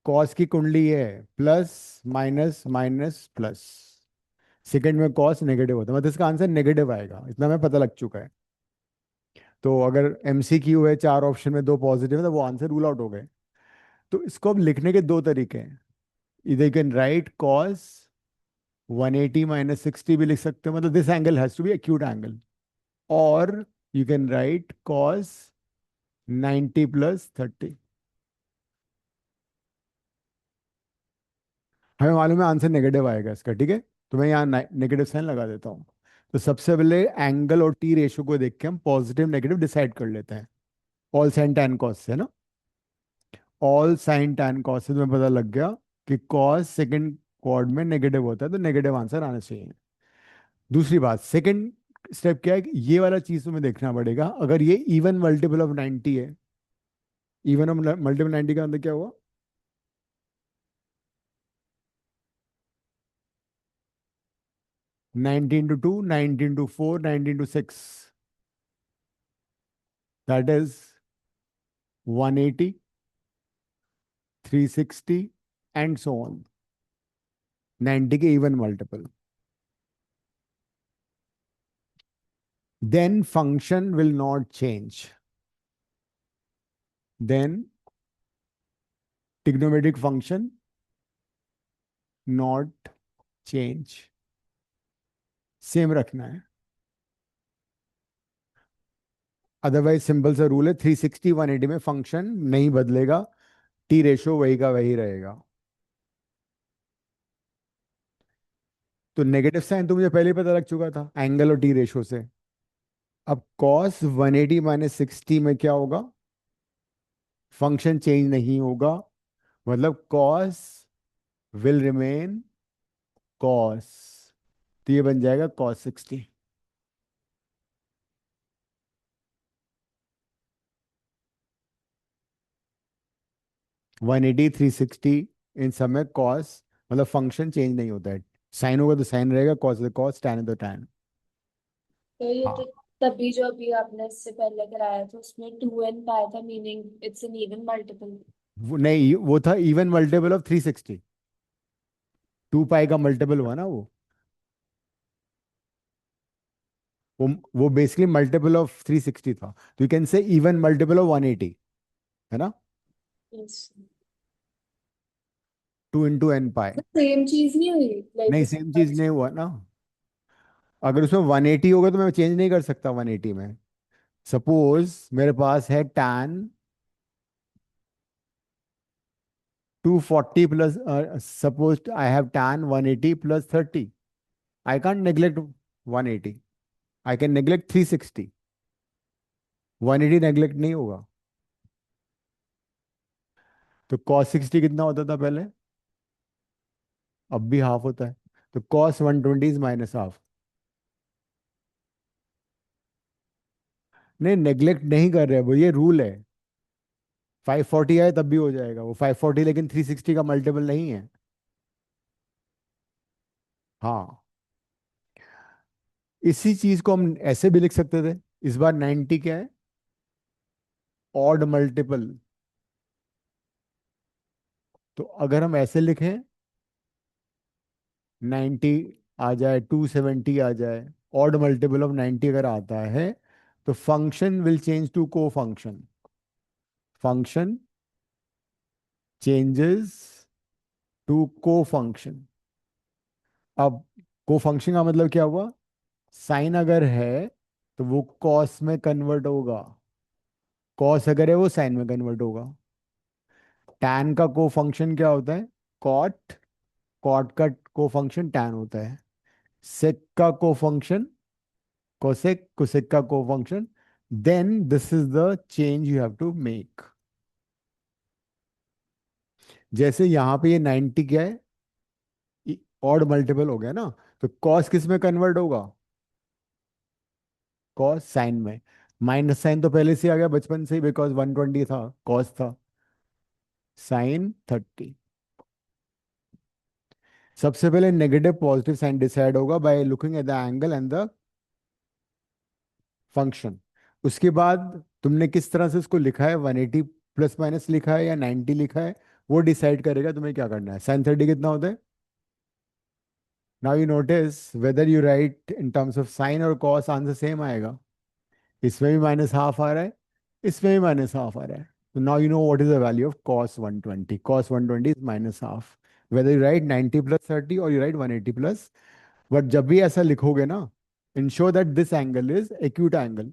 कॉस की कुंडली है plus minus minus plus, second में कॉस नेगेटिव होता है, मतलब इसका आंसर नेगेटिव आएगा, इतना हमें पता लग चुका है। तो अगर एमसीक्यू है, 4 ऑप्शन में 2 पॉजिटिव है, तो वो आंसर रूल आउट हो गए। तो इसको अब लिखने के 2 तरीके हैं, इधर यू कैन राइट कॉस 180 -60 भी लिख सकते हो, मतलब this angle has to be acute angle, और यू कैन राइट कॉस 90 + 30। हमें मालूम है आंसर नेगेटिव आएगा इसका, ठीक है, तो मैं यहाँ नेगेटिव साइन लगा देता हूँ। तो सबसे पहले एंगल और टी रेशियो को देख के हम पॉजिटिव नेगेटिव डिसाइड कर लेते हैं, ऑल साइन टैन कॉस से ना। ऑल साइन टैन कॉस से तुम्हें पता लग गया कि कॉस सेकंड क्वाड में नेगेटिव होता है, तो नेगेटिव आंसर आना चाहिए। दूसरी बात, सेकंड स्टेप क्या है कि ये वाला चीज तुम्हें देखना पड़ेगा, अगर ये इवन मल्टीपल ऑफ 90 है, इवन मल्टीपल 90 का अंदर क्या हुआ, 90 × 2, 90 × 4, 90 × 6, that is 180, 360 and so on, 90 के even multiple. Then function will not change, then trigonometric function not change, same रखना है। अदरवाइज सिंपल सा रूल है, 360 180 में फंक्शन नहीं बदलेगा, टी रेशो वही का वही रहेगा। तो नेगेटिव साइन तो मुझे पहले ही पता लग चुका था एंगल और टी रेशो से। अब cos 180 - 60 में क्या होगा, फंक्शन चेंज नहीं होगा, मतलब कॉस विल रिमेन कॉस, तो ये बन जाएगा कॉस 60। वन एटी 360, इन सब में कॉस मतलब फंक्शन चेंज नहीं होता है। साइन होगा तो साइन रहेगा, कॉस है कॉस, टैन है तो टैन। तो ये तो हाँ, तभी जो अभी आपने इससे पहले कराया था उसमें 2n पाया था, meaning it's an even multiple. वो नहीं, वो था इवन मल्टीपल ऑफ 360, 2 पाई का मल्टीपल हुआ ना वो वो बेसिकली मल्टीपल ऑफ 360 था, तो you can say even multiple of 180, है ना, यस। 2 into n पाई। सेम चीज नहीं हुई नहीं, लाइक। सेम चीज नहीं हुआ ना। अगर उसमें 180 होगा तो मैं चेंज नहीं कर सकता 180 में। सपोज मेरे पास है tan 240 plus, suppose I have tan 180 plus 30, I can't neglect 180, I can neglect 360, 180 neglect नहीं होगा। तो cos 60 कितना होता था पहले, अब भी हाफ होता है, तो cos 120 इज माइनस हाफ। नहीं, नेग्लेक्ट नहीं कर रहे, वो ये रूल है। 540 आए तब भी हो जाएगा वो 540, लेकिन 360 का मल्टीपल नहीं है। हाँ, इसी चीज को हम ऐसे भी लिख सकते थे। इस बार 90 क्या है, ऑड मल्टीपल। तो अगर हम ऐसे लिखें, 90 आ जाए, 270 आ जाए, ऑड मल्टीपल ऑफ 90 अगर आता है, तो फंक्शन विल चेंज टू को फंक्शन, फंक्शन चेंजेस टू को फंक्शन। अब को फंक्शन का मतलब क्या हुआ, साइन अगर है तो वो कॉस में कन्वर्ट होगा, कॉस अगर है वो साइन में कन्वर्ट होगा। टैन का को फंक्शन क्या होता है, कॉट, कॉट का को फंक्शन टैन होता है। सेक का को फंक्शन कोसेक, कोसेक का cofunction. Then this is the change you have to make. जैसे यहाँ पे ये 90 क्या है, ऑड मल्टीपल हो गया ना, तो कॉस किस में कन्वर्ट होगा, कॉस साइन में। माइनस साइन तो पहले से आ गया बचपन से ही, बिकॉज 120 था, कॉस था, साइन 30। सबसे पहले नेगेटिव पॉजिटिव साइन डिसाइड होगा by looking at the angle and the function. उसके बाद तुमने किस तरह से उसको लिखा है, 180 प्लस माइनस लिखा है या 90 लिखा है, वो डिसाइड करेगा तुम्हें क्या करना है। साइन 30 कितना होता है, now you notice whether you right in terms of sine और कॉस, आंसर सेम आएगा। इसमें भी माइनस हाफ आ रहा है, इसमें भी माइनस हाफ आ रहा है, तो now you know what is the value of cos 120, cos 120 is minus half, whether you right 90 plus 30 और यू राइट 180 प्लस। बट जब भी ऐसा लिखोगे ना, ensure that this angle is acute angle.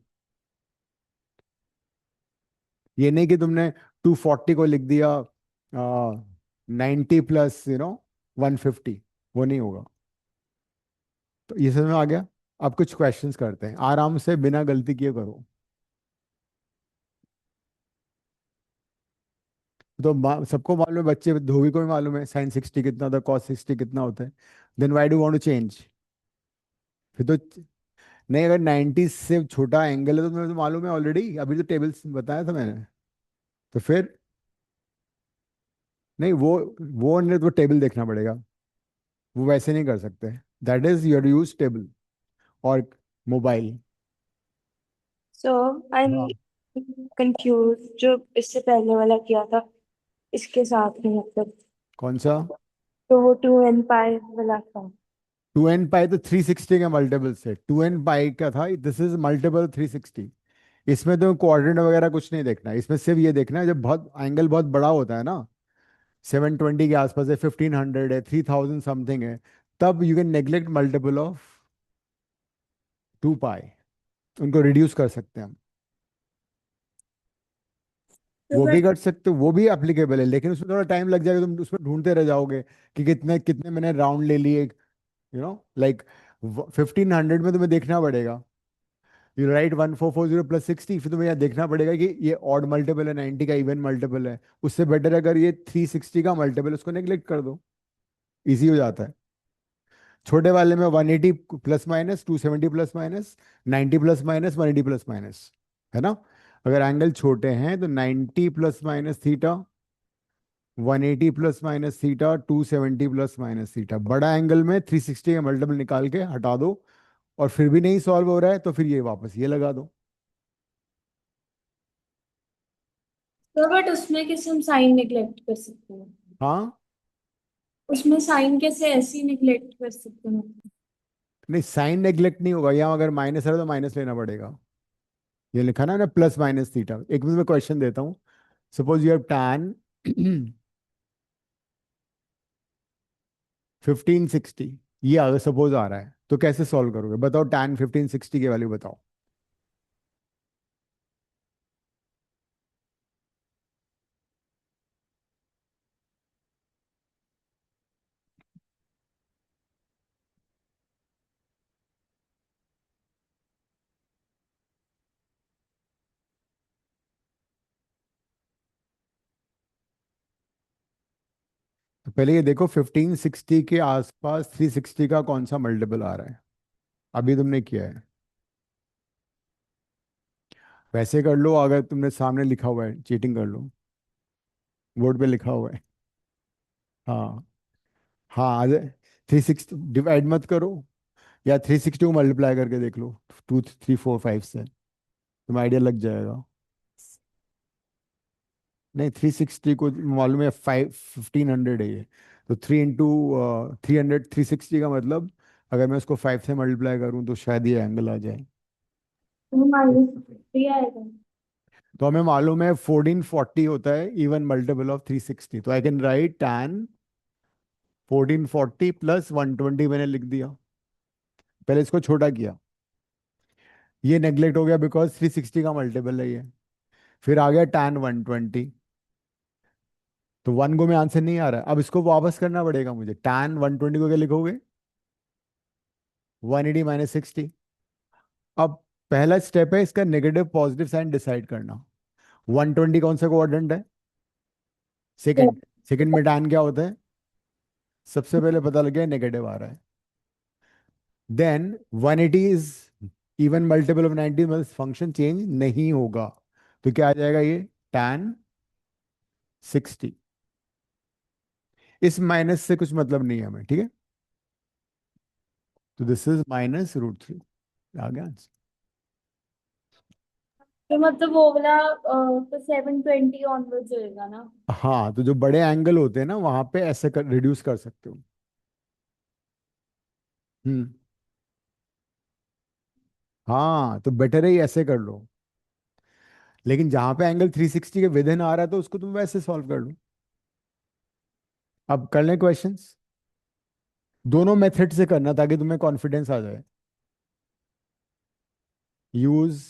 ये नहीं कि तुमने 240 को लिख दिया 90 प्लस 150, वो नहीं होगा। तो ये समझ में आ गया। अब कुछ क्वेश्चंस करते हैं, आराम से बिना गलती किए करो। तो सबको मालूम है, बच्चे धोबी को भी मालूम है साइन 60 कितना होता है, कॉस 60 कितना होता है। Then why do want to change. फिर तो नहीं, अगर 90 से छोटा एंगल है तो तुम्हें तो मालूम है ऑलरेडी, अभी तो टेबल्स बताया था मैंने। तो फिर नहीं, वो नहीं, तो टेबल देखना पड़ेगा, वो वैसे नहीं कर सकते। That is you're used table और मोबाइल। सो आई एम हाँ, कंफ्यूज, जो इससे पहले वाला किया था इसके साथ में मतलब, कौन सा, तो वो 2n पाई वाला था। 2n पाई तो 360 के मल्टीपल से, 2n पाई का था, दिस इज मल्टीपल 360। इसमें तो क्वाड्रेंट वगैरह कुछ नहीं देखना है, इसमें सिर्फ ये देखना है जब बहुत एंगल बहुत बड़ा होता है ना, 720 के आसपास है, 1500 है, 3000 समथिंग है, तब you can neglect multiple of 2 पाई, उनको रिड्यूस कर सकते हैं हम। तो वो मैं भी कर सकते हो, वो भी एप्लीकेबल है, लेकिन उसमें थोड़ा टाइम लग जाएगा, तुम उसमें ढूंढते रह जाओगे कि कितने कितने मैंने राउंड ले लिए, लाइक 1500 में तुम्हें देखना पड़ेगा। यू राइट 1440 प्लस 60, फिर तुम्हें यहाँ देखना पड़ेगा कि ये ऑड मल्टीपल है 90 का, इवन मल्टीपल है। उससे बेटर अगर ये 360 का मल्टीपल, उसको नेग्लेक्ट कर दो, इजी हो जाता है। छोटे वाले में 180 plus minus, 270 plus minus, 90 plus minus, 180 plus minus, है ना। अगर एंगल छोटे हैं तो 90 plus minus theta, 180 plus minus theta, 270 plus minus theta. बड़ा एंगल में 360 का मल्टीपल निकाल के हटा दो, और फिर भी नहीं सॉल्व हो रहा है तो फिर ये वापस ये लगा दो। तो बट उसमें कैसे हम साइन निगलेक्ट कर सकते हैं? हाँ, उसमें साइन कैसे ऐसे ही निगलेक्ट कर सकते हैं? नहीं साइन नेग्लेक्ट नहीं होगा, यहाँ अगर माइनस है तो माइनस लेना पड़ेगा। ये लिखा ना प्लस माइनस थीटा। एक मिनट में क्वेश्चन देता हूँ। सपोज यू हैव टैन 1560, ये अगर सपोज आ रहा है तो कैसे सॉल्व करोगे बताओ, टैन 1560 की वैल्यू बताओ। तो पहले ये देखो 1560 के आसपास 360 का कौन सा मल्टीपल आ रहा है, अभी तुमने किया है। वैसे कर लो, अगर तुमने सामने लिखा हुआ है चीटिंग कर लो, बोर्ड पे लिखा हुआ है। हाँ, हाँ, 360 डिवाइड मत करो, या 360 को मल्टीप्लाई करके देख लो 2 3 4 5 से, तुम्हें आइडिया लग जाएगा। नहीं, 360 को मालूम है 1500 है ये, तो 3 इंटू 360 का मतलब अगर मैं उसको 5 से मल्टीप्लाई करूं तो शायद ये एंगल आ जाए। तो -50 आएगा। तो हमें मालूम है 1440 होता है इवन मल्टीपल ऑफ 360, तो I can write tan 1440 plus 120, मैंने लिख दिया। पहले इसको छोटा किया, ये नेग्लेक्ट हो गया बिकॉज 360 का मल्टीपल है ये। फिर आ गया टैन 120, तो 1 को में आंसर नहीं आ रहा है, अब इसको वापस करना पड़ेगा मुझे। टैन 120 को क्या लिखोगे, 180 माइनस 60। अब पहला स्टेप है इसका नेगेटिव पॉजिटिव साइन डिसाइड करना। 120 कौन सा कोऑर्डिनेट है, सेकंड। सेकंड में टैन क्या होता है, सबसे पहले पता लग गया नेगेटिव आ रहा है। Then 180 is even multiple of 90, मतलब फंक्शन चेंज नहीं होगा, तो क्या आ जाएगा ये टैन 60। इस माइनस से कुछ मतलब नहीं है हमें, ठीक है। तो दिस इज -√3, आ गया आंसर। तो मतलब वो वाला तो 720 ऑनवर्ड्स होएगा ना? हाँ, तो जो बड़े एंगल होते हैं ना वहां पे ऐसे रिड्यूस कर सकते हो। हम्म। हाँ, तो बेटर है ही ऐसे कर लो, लेकिन जहां पे एंगल 360 के विद इन आ रहा है तो उसको तुम वैसे सॉल्व कर लो। अब कर लें क्वेश्चंस, दोनों मेथड से करना ताकि तुम्हें कॉन्फिडेंस आ जाए। यूज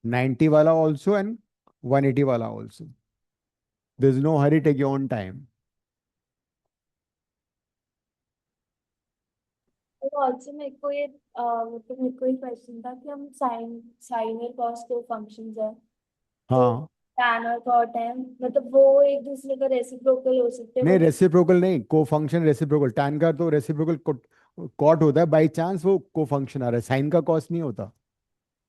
90 वाला ऑल्सो एंड 180 वाला also, there is no hurry, take your own time. और ऑल्सो मेरे को ये मतलब मेरे को एक क्वेश्चन था कि हम साइन साइन और कॉस दो फंक्शंस है, तो हाँ, tan और cot है, मतलब वो एक दूसरे का रेसिप्रोकल हो सकते हैं नहीं वो? रेसिप्रोकल नहीं, को फंक्शन रेसिप्रोकल। टैन का तो रेसिप्रोकल कॉट होता है, बाई चांस वो को फंक्शन आ रहा है, साइन का कॉस नहीं होता।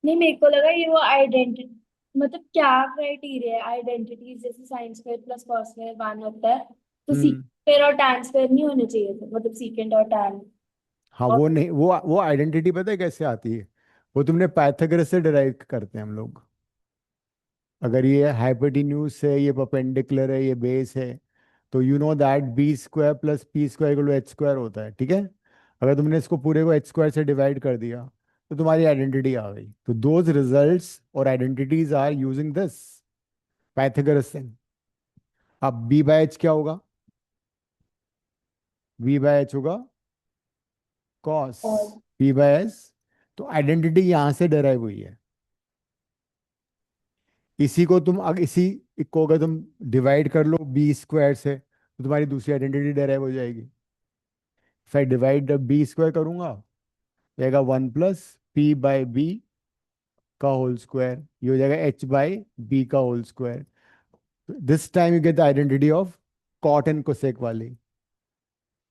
नहीं, मेरे को लगा ये वो आइडेंटिटी, मतलब क्या क्राइटेरिया है आइडेंटिटी, जैसे sine square plus cos square 1 होता है, तो सीकेंट हम्म। स्क्वायर और tan स्क्वायर नहीं होने चाहिए थे, मतलब सीकेंट और tan। हाँ, और वो नहीं, वो आइडेंटिटी पता है कैसे आती है, वो तुमने पाइथागोरस से डिराइव करते हैं हम लोग। अगर ये हाइपोटेन्यूज है, ये परपेंडिकुलर है, ये बेस है, तो you know that B square plus P square equal to H square होता है, ठीक है। अगर तुमने इसको पूरे को एच स्क्वायर से डिवाइड कर दिया तो तुम्हारी आइडेंटिटी आ गई। तो दोज रिजल्ट्स और identities are using this Pythagoras thing. अब बी बाय एच क्या होगा, बी बाय एच होगा कॉस और बी बाय एस। तो आइडेंटिटी यहां से डिराइव हुई है। इसी को तुम इसी को अगर तुम डिवाइड कर लो बी स्क्वायर से तो तुम्हारी दूसरी आइडेंटिटी डिराइव हो जाएगी। फिर डिवाइड बी स्क्वायर करूंगा, जाएगा 1 प्लस P बाय बी का होल स्क्वायर, ये हो जाएगा H बाय बी का whole square. This time you get the identity of cot and cosec वाली,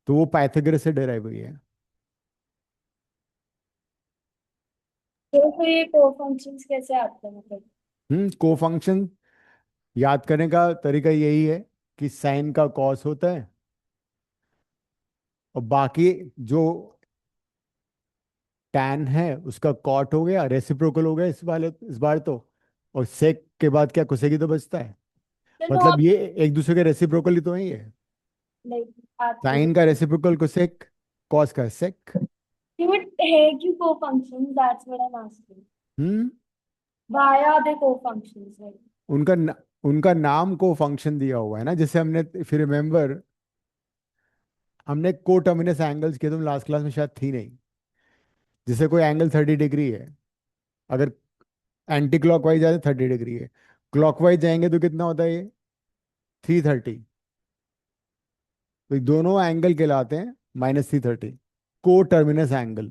तो वो पाइथागोरस से डिराइव हुई है. तो फिर ये कोफंक्शंस कैसे आते हैं मतलब? को फंक्शन याद करने का तरीका यही है कि साइन का कॉस होता है और बाकी जो टैन है उसका कॉट हो गया, रेसिप्रोकल हो गया इस बार तो. और सेक के बाद क्या कोसेक ही तो बचता है. चलो मतलब आप ये एक दूसरे के रेसिप्रोकल ही तो है. ये लाइक आपके साइन का रेसिप्रोकल कोसेक, कॉस का सेक. बट है क्यों cofunctions? That's what I am asking. Hmm why are they cofunctions like? उनका उनका नाम को फंक्शन दिया हुआ है ना. जैसे हमने, फिर रिमेम्बर, हमने को टर्मिनस एंगल्स किए, तुम लास्ट क्लास में शायद थी नहीं. जैसे कोई एंगल 30 डिग्री है, अगर एंटी क्लॉकवाइज जाए 30 डिग्री है, क्लॉकवाइज जाएंगे तो कितना होता है ये? 330. तो ये दोनों एंगल कहलाते हैं -330, co terminus angle,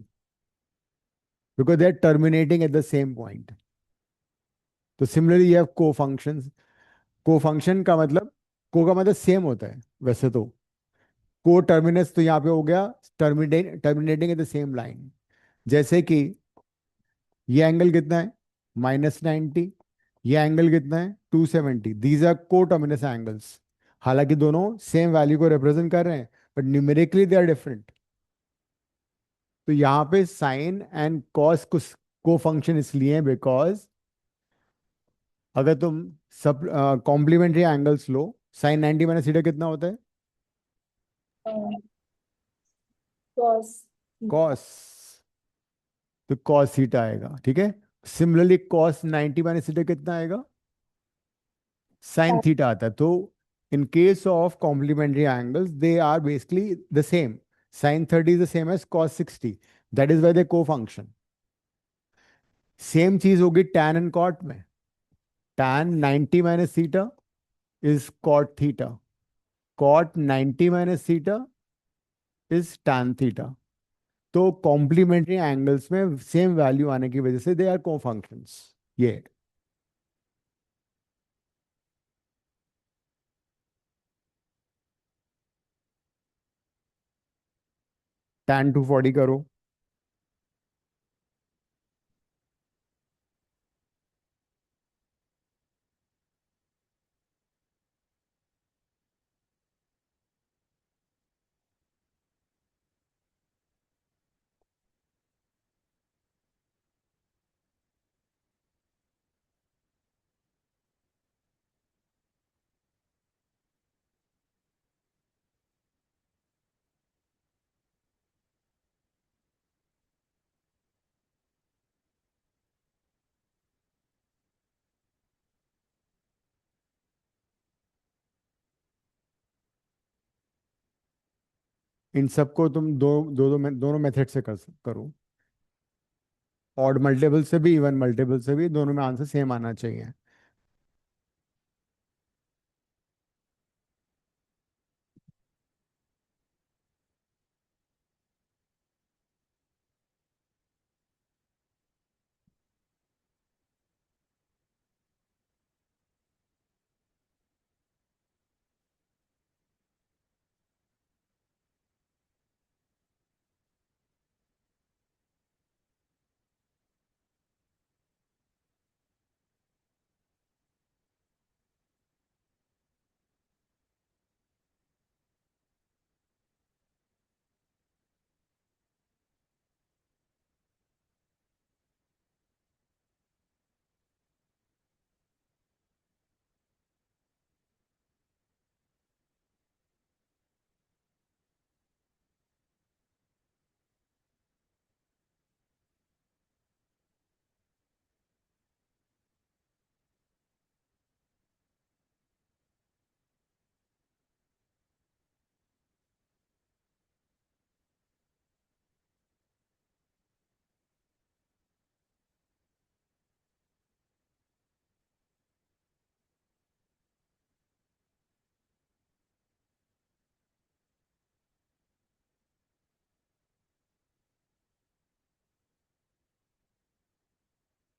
because they are terminating at the same point. तो सिमिलरली ये को फंक्शन. को फंक्शन का मतलब, को का मतलब सेम होता है वैसे तो. को टर्मिनस तो यहाँ पे हो गया terminating at the same line. जैसे कि ये एंगल कितना है? -90. ये एंगल कितना है? 270. These are co terminus angles. हालांकि दोनों सेम वैल्यू को रिप्रेजेंट कर रहे हैं, but numerically they are different. तो यहाँ पे साइन एंड कॉस कुछ को फंक्शन इसलिए है बिकॉज अगर तुम सब कॉम्प्लीमेंट्री एंगल्स लो, साइन 90 - थीटा कितना होता है? कॉस. कॉस. तो कॉस थीटा आएगा. ठीक है. सिमिलरली कॉस 90 - थीटा कितना आएगा? साइन थीटा आता है. तो in case of complementary angles they are basically the same. Sine 30 is the same as cos 60. That is why they cofunction. Same चीज होगी टैन एंड कॉट में. Tan 90 - theta is cot theta. Cot 90 - theta is tan theta. तो complementary angles में same value आने की वजह से they are cofunction. ये tan 240 करो. इन सबको तुम दोनों मेथड से करो. ऑड मल्टीपल से भी, इवन मल्टीपल से भी, दोनों में आंसर सेम आना चाहिए.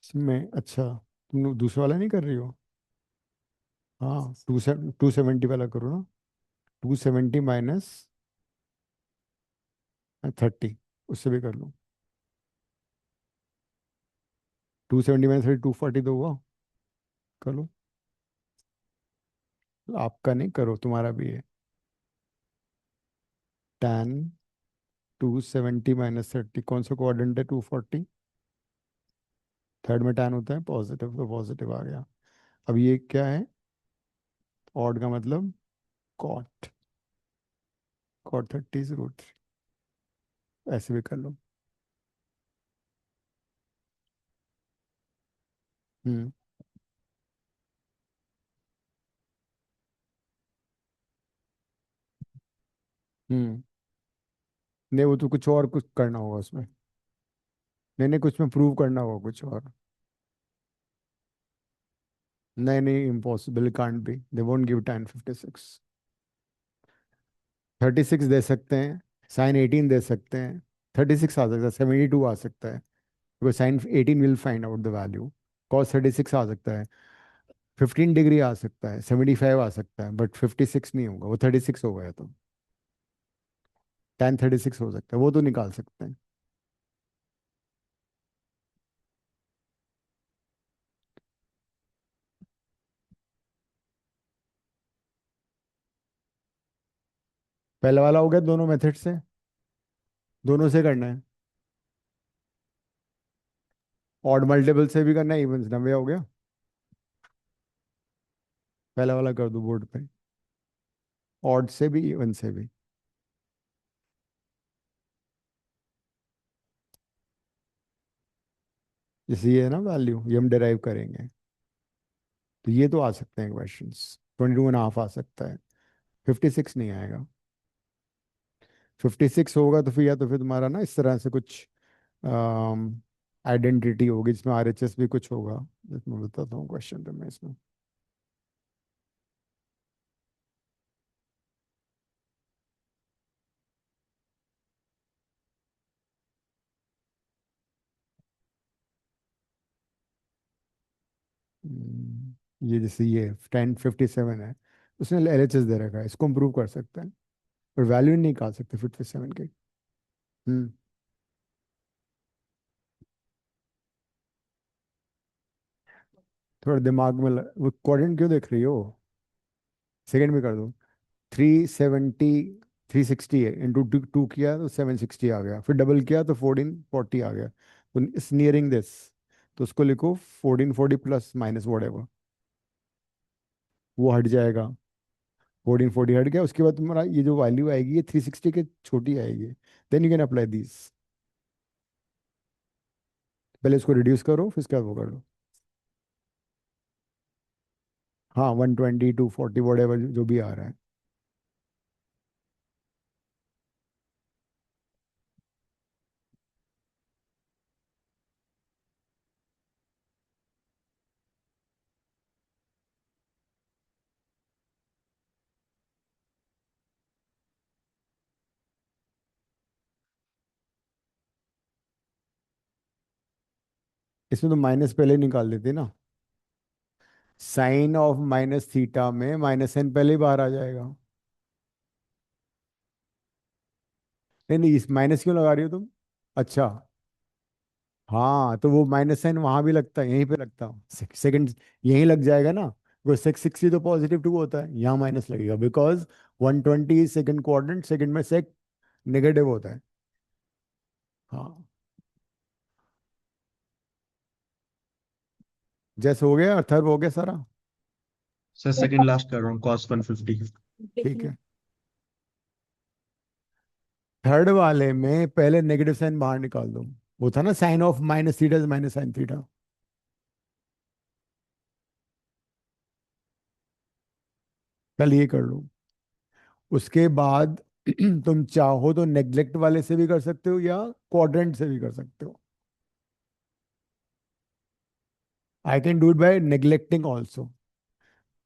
इसमें अच्छा, तुम दूसरा वाला नहीं कर रही हो? हाँ, 270 वाला करो ना। 270 माइनस 30, उससे भी कर लो। 270 माइनस 30 240 तो हुआ। कर लो। आपका नहीं, करो, तुम्हारा भी है। tan 270 माइनस 30 कौन सा क्वाड्रेंट है? 240। थर्ड में tan होता है पॉजिटिव, तो पॉजिटिव आ गया। अब ये क्या है? ऑड का मतलब कॉट। Cot 30 is root. ऐसे भी कर लो। हम्म। हम्म। नहीं, वो तो कुछ और कुछ करना होगा उसमें। नहीं नहीं, कुछ में प्रूव करना होगा कुछ और। नहीं नहीं, impossible, can't be, they won't give tan 56। 36 दे सकते हैं, साइन 18 दे सकते हैं। 36 आ सकता है, 72 आ सकता है, because sign 18 will find out the value. Cos 36 आ सकता है, 15 डिग्री आ सकता है, 75 आ सकता है, बट 56 नहीं होगा, वो 36 हो गया तो। tan 36 हो सकता है, वो तो निकाल सकते हैं। पहला वाला हो गया दोनों मेथड से। दोनों से करना है। ऑड मल्टीपल से भी करना है, इवन नब्बे हो गया। पहला वाला कर दो बोर्ड पे। ऑड से भी, इवन से भी। जैसे ये है ना वैल्यू, ये हम डिराइव करेंगे, तो ये तो आ सकते हैं क्वेश्चंस। 22.5 आ सकता है, 56 नहीं आएगा। 56 होगा तो फिर, या तो फिर तुम्हारा ना इस तरह से कुछ आइडेंटिटी होगी जिसमें RHS भी कुछ होगा। मैं बताता हूँ क्वेश्चन तुम्हें इसमें। ये जैसे ये 1057 है, उसने LHS दे रखा है, इसको इम्प्रूव कर सकते हैं, पर वैल्यू नहीं निकाल सकते 57 के। हम्म। थोड़ा दिमाग में वो क्वाड्रेंट क्यों देख रही हो? सेकंड में कर दो। 370, 360 है, इंटू टू टू किया तो 760 आ गया, फिर डबल किया तो 1440 आ गया, तो इट्स नियरिंग दिस। तो उसको लिखो 1440 प्लस माइनस वट एवर, वो हट जाएगा। 1440 हट गया, उसके बाद तुम्हारा ये जो वैल्यू आएगी ये 360 के छोटी आएगी। Then you can apply this. पहले इसको रिड्यूस करो, फिर इसका वो कर लो। हाँ, 120 240 वट एवर जो भी आ रहा है। इसमें तो माइनस पहले ही निकाल देते ना। साइन ऑफ माइनस थीटा में माइनस n पहले ही बाहर आ जाएगा। नहीं नहीं, इस माइनस क्यों लगा रही हो तुम? अच्छा। हाँ, तो वो माइनस साइन वहां भी लगता है, यहीं पे लगता है, सेकंड यहीं लग जाएगा ना। वो 660 तो +2 होता है, यहाँ माइनस लगेगा, बिकॉज 120 सेकंड क्वाड्रेंट, सेकंड में सेक नेगेटिव होता है। हाँ। जैसे हो गया, थर्ड हो गया सारा। सर सेकंड लास्ट कर रहा हूँ, cos 150। ठीक है। थर्ड वाले में पहले नेगेटिव साइन बाहर निकाल दो। वो था ना sine of minus theta minus sine theta. पहले ये कर लो, उसके बाद तुम चाहो तो नेग्लेक्ट वाले से भी कर सकते हो या क्वाड्रेंट से भी कर सकते हो। I can do it by neglecting also.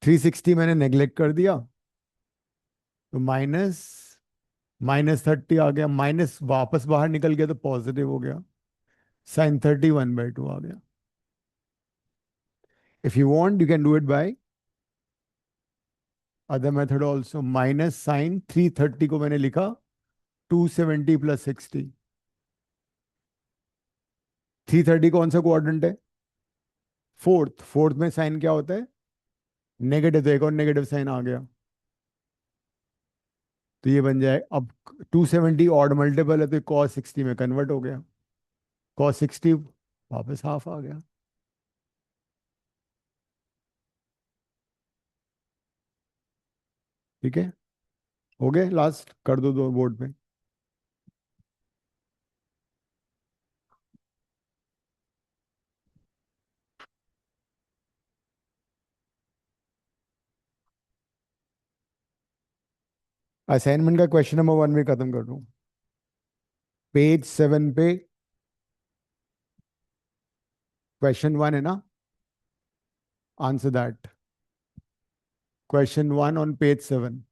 360 मैंने नेग्लेक्ट कर दिया, तो माइनस -30 आ गया, माइनस वापस बाहर निकल गया तो पॉजिटिव हो गया, sin 30 1/2 आ गया। If you want, you can do it by other method also. Minus sine 330 को मैंने लिखा 270 प्लस 60। 330 कौन सा क्वाड्रेंट है? फोर्थ। फोर्थ में साइन क्या होता है? नेगेटिव। तो एक और नेगेटिव साइन आ गया, तो ये बन जाए अब 270 ऑड मल्टीपल है तो कॉस 60 में कन्वर्ट हो गया। कॉस 60 वापस हाफ आ गया। ठीक है, हो गए। लास्ट कर दो दो बोर्ड पे। असाइनमेंट का क्वेश्चन नंबर 1 में खत्म कर दूं। पेज 7 पे क्वेश्चन 1 है ना, answer that. Question 1 on page 7।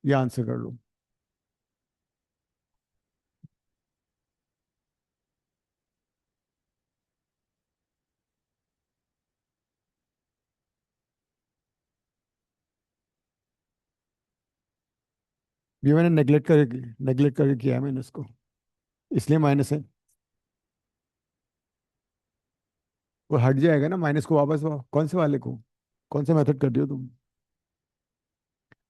ये आंसर कर लो। ये मैंने नेग्लेक्ट करके किया है मैंने इसको, इसलिए माइनस है। वो हट जाएगा ना माइनस को वापस। कौन से वाले को, कौन से मेथड कर दियो तुम?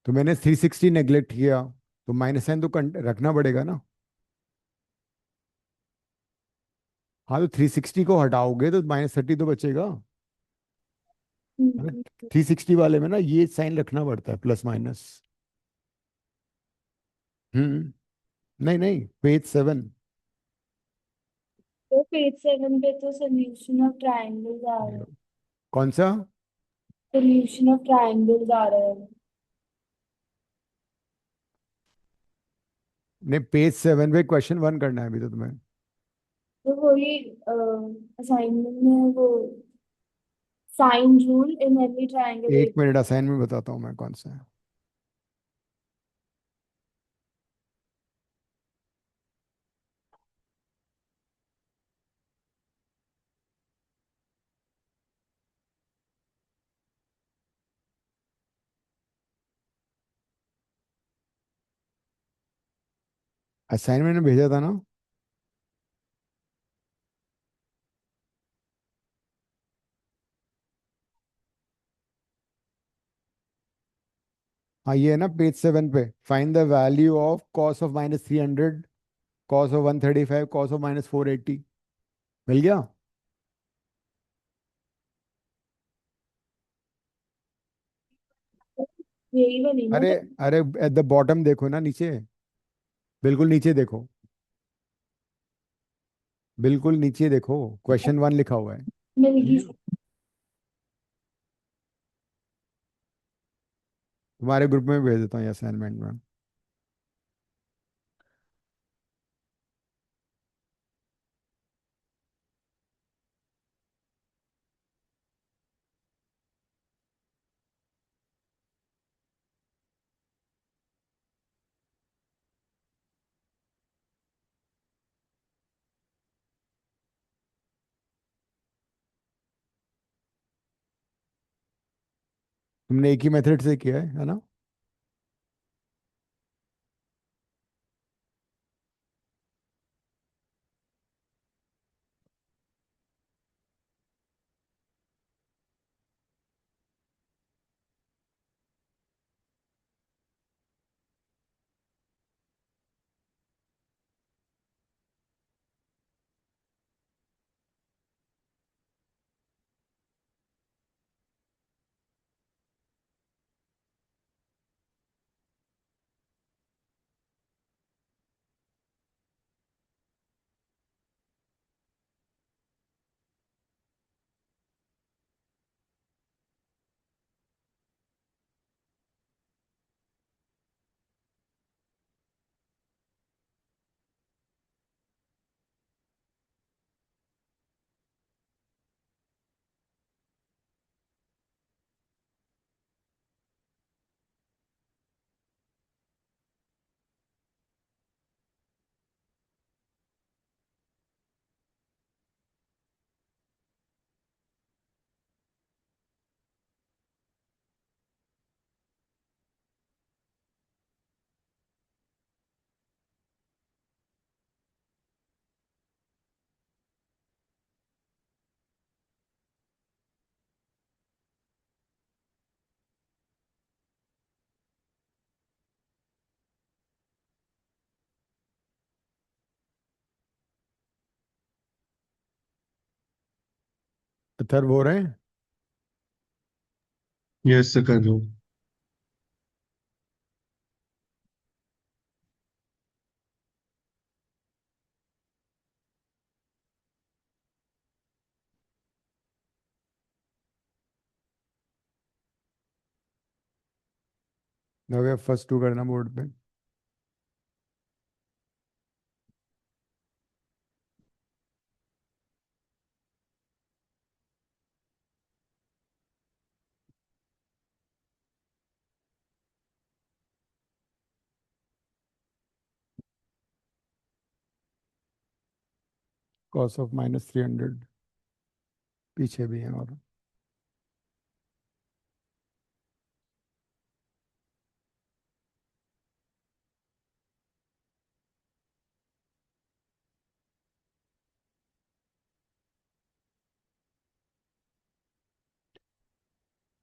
तो मैंने 360 नेग्लेक्ट किया, तो माइनस साइन तो रखना पड़ेगा ना। हाँ, तो 360 को हटाओगे तो -30 तो बचेगा। हम्म, 360 वाले में ना ये साइन रखना पड़ता है, प्लस माइनस। हम्म। नहीं नहीं, पेज 7। तो पेज 7 पे तो सोल्यूशन ऑफ ट्राइंगल्स आ रहा है। कौन सा? सोल्यूशन ऑफ ट्राइंगल्स आ रहा है। नहीं, पेज 7 पे क्वेश्चन 1 करना है अभी तो तुम्हें। तो वही असाइनमेंट में वो sine rule in any triangle. 1 minute, assignment बताता हूँ मैं कौन सा है। असाइनमेंट में भेजा था ना। हाँ, ये है ना पेज 7 पे। Find the value of cos of -300, cos of 135, cos of -480। मिल गया? यही बनी ना अरे तो। अरे, एट द बॉटम देखो ना, नीचे, बिल्कुल नीचे देखो, बिल्कुल नीचे देखो, क्वेश्चन 1 लिखा हुआ है। मिल गई। तुम्हारे ग्रुप में भेज देता हूँ ये असाइनमेंट में। तुमने एक ही मेथड से किया है ना? पत्थर हो रहे हैं। यस सर कर दो। हो गया, फर्स्ट टू करना बोर्ड पे। कॉस ऑफ -300 पीछे भी है। और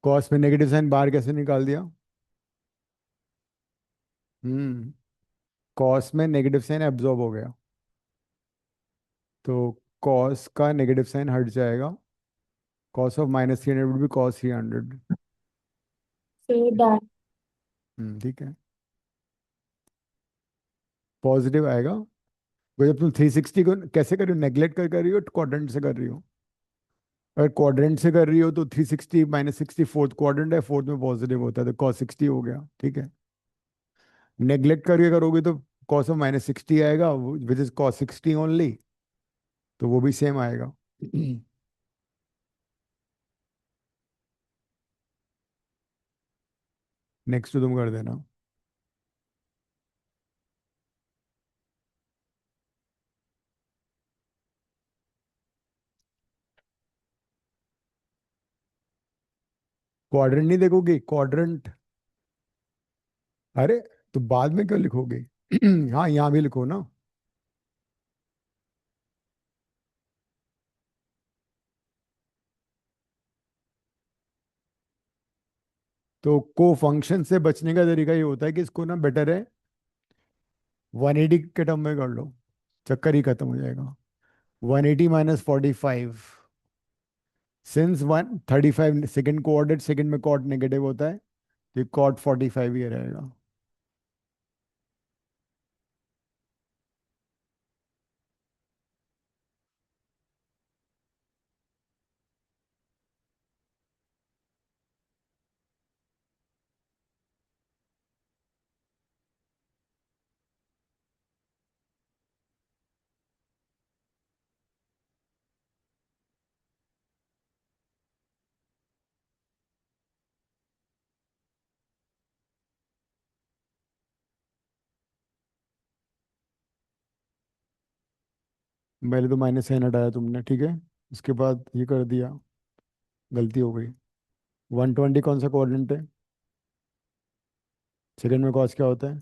कॉस में नेगेटिव साइन बाहर कैसे निकाल दिया? कॉस में नेगेटिव साइन एब्जॉर्ब हो गया, तो कॉस का नेगेटिव साइन हट जाएगा। Cos of -300 would be cos 300। So done. ठीक है, पॉजिटिव आएगा। वो जब तुम 360 को कैसे कर रही हो, नेग्लेक्ट कर रही हो, क्वाड्रेंट से कर रही हो? अगर क्वाड्रेंट से कर रही हो तो 360 -60 फोर्थ क्वाड्रेंट है, फोर्थ में पॉजिटिव होता है, तो कॉस 60 हो गया। ठीक है, नेग्लेक्ट करके करोगे तो कॉस ऑफ -60 आएगा, विच इज कॉस 60 ओनली, तो वो भी सेम आएगा। नेक्स्ट तुम कर देना। क्वाड्रेंट नहीं देखोगे? क्वाड्रेंट, अरे तो बाद में क्यों लिखोगे? हाँ, यहाँ भी लिखो ना। तो को फंक्शन से बचने का तरीका ये होता है कि इसको ना बेटर है 180 के टर्म में कर लो, चक्कर ही खत्म हो जाएगा। 180 -45, सिंस 135 सेकंड कोऑर्डिनेट, सेकंड में कॉट नेगेटिव होता है, तो कॉट 45 ये रहेगा। पहले तो माइनस साइन हटाया तुमने, ठीक है, उसके बाद ये कर दिया, गलती हो गई। 120 कौन सा कोऑर्डिनेट है? सेकंड में कॉस क्या होता है?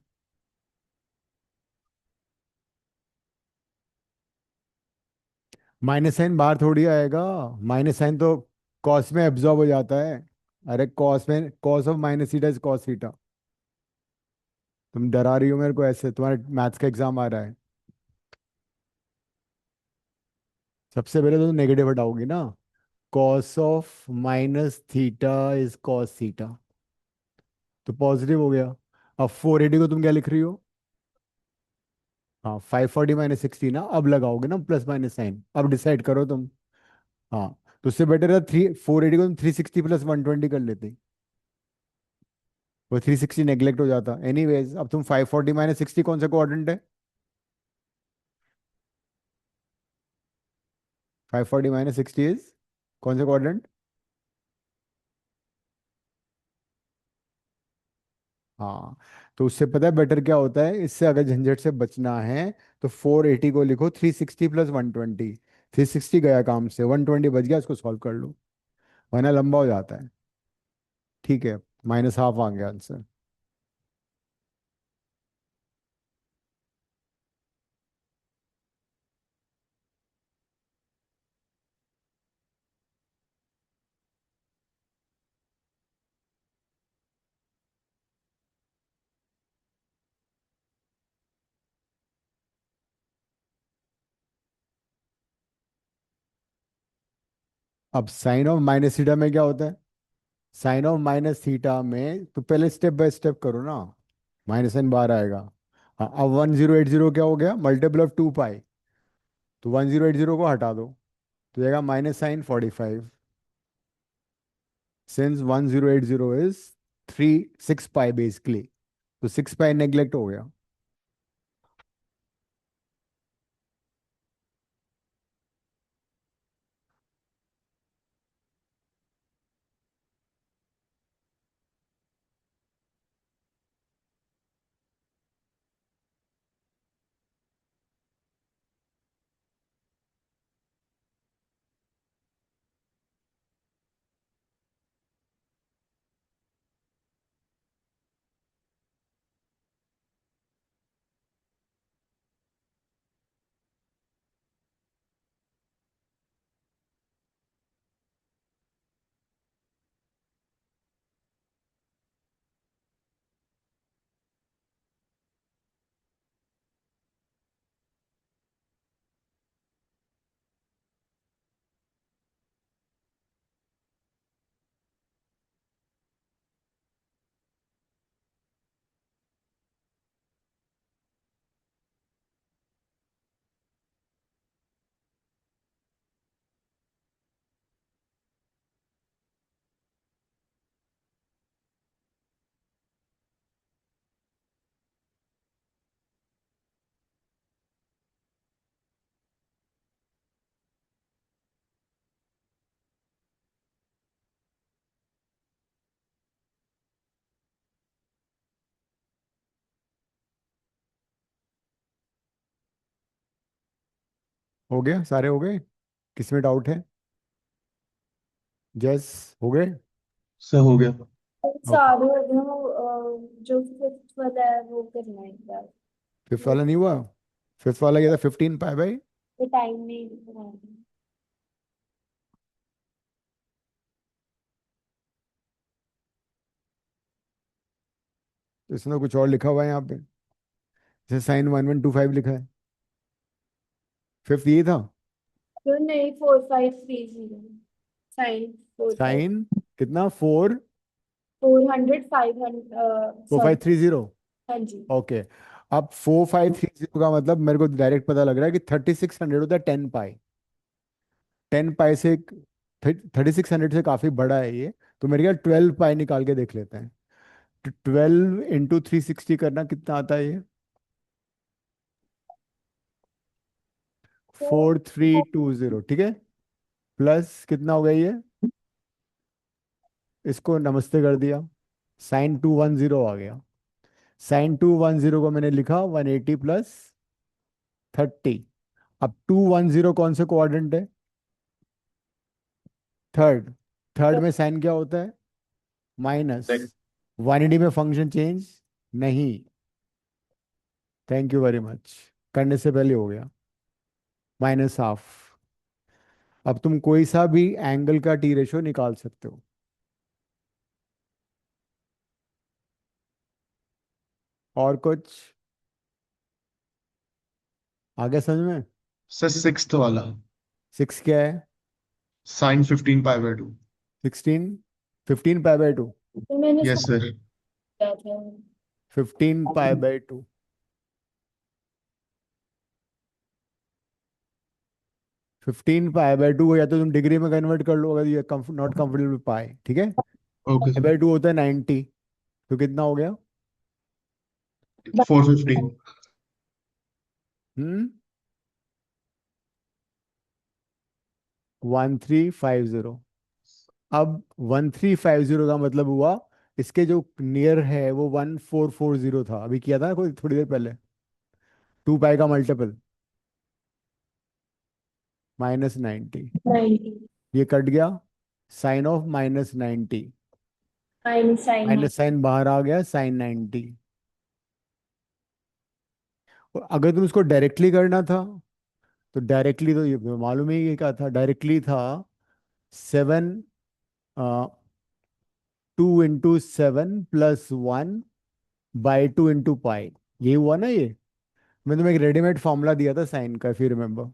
माइनस साइन बाहर थोड़ी आएगा, माइनस साइन तो कॉस में एब्जॉर्ब हो जाता है। अरे कॉस में cos of -theta is cos theta. तुम डरा रही हो मेरे को ऐसे, तुम्हारे मैथ्स का एग्जाम आ रहा है। सबसे पहले तो नेगेटिव हटाओगी ना, cos of -theta is cos theta, तो पॉजिटिव हो गया। अब 480 को तुम क्या लिख रही हो? हाँ, 540 -60 ना, अब लगाओगे ना प्लस माइनस साइन, अब डिसाइड करो तुम। हाँ, तो उससे बेटर है 480 को तुम 360 + 120 कर लेते, वो 360 नेग्लेक्ट हो जाता। एनीवेज, अब तुम 540 -60 कौन सा कोऑर्डिनेट है? 540 -60 इज कौन सा कोऑर्डिनेट? हाँ, तो उससे पता है बेटर क्या होता है, इससे अगर झंझट से बचना है तो 480 को लिखो 360 + 120। 360 गया काम से, 120 बच गया, इसको सॉल्व कर लो, वरना लंबा हो जाता है। ठीक है, -½ आ गया आंसर। अब साइन ऑफ माइनस थीटा में क्या होता है? साइन ऑफ माइनस थीटा में तो पहले स्टेप बाय स्टेप करो ना। माइनस साइन बाहर आएगा। हाँ, अब 1080 क्या हो गया? मल्टीपल ऑफ 2 पाई। तो 1080 को हटा दो तो जाएगा -sin 45। Since 1080 is 6 pi basically, तो 6 पाई नेग्लेक्ट हो गया। हो गया? सारे हो गए? किसमें डाउट है? जस हो गए? सर हो गया। ओके। सारे हो गए जो फिफ्थ वाला है वो करना है एक बार। फिफ्थ वाला नहीं हुआ? फिफ्थ वाला क्या था? 15 पाई बाई। ये टाइम नहीं बनाना। इसमें कुछ और लिखा हुआ है यहाँ पे, जैसे sin 1125 लिखा है। फिफ्थ ये था। तो नहीं 4530 साइन 45 साइन कितना? 400 500 सॉरी 4530। हाँ जी। ओके। अब 4530 का मतलब मेरे को डायरेक्ट पता लग रहा है कि 3600 होता है 10 पाई। 10 पाई से 3600 से काफी बड़ा है ये। तो मेरे ख्याल 12 पाई निकाल के देख लेते हैं। तो 12 × 360 करना कितना आता है ये? तो 4320, ठीक है। प्लस कितना हो गया ये? इसको नमस्ते कर दिया, sin 210 आ गया। sin 210 को मैंने लिखा 180 + 30। अब 210 कौन से क्वाड्रेंट है? थर्ड। थर्ड में साइन क्या होता है? माइनस। 180 में फंक्शन चेंज नहीं। Thank you very much. करने से पहले हो गया -½ अब तुम कोई सा भी एंगल का टी रेशो निकाल सकते हो। और कुछ आगे समझ में? सर सिक्स्थ वाला। 6 क्या है? sin 15 pi by 2। 16। 15 pi by 2। मैंने यस सर। सोचा था 15 पाई बाई 2। 15 पाई बाई 2 या तो तुम डिग्री में कन्वर्ट कर लो, अगर ये नॉट कंफर्टेबल पाई, ठीक है। Okay pi sir. बाई 2 होता है 90। तो कितना हो गया? 450। हम्म 1350। अब 1350 का मतलब हुआ इसके जो नियर है वो 1440 था, अभी किया था ना कोई थोड़ी देर पहले। 2 पाई का मल्टीपल -90। नहीं ये कट गया। साइन ऑफ -90, माइनस साइन है माइनस साइन बाहर आ गया, sin 90। और अगर तुम इसको डायरेक्टली करना था तो डायरेक्टली तो ये मालूम ही ये क्या था, डायरेक्टली था 2 × 7 + 1/2 × पाई। ये हुआ ना ये। मैं तुम्हें एक रेडीमेड फॉर्मूला दिया था साइन का, if you remember.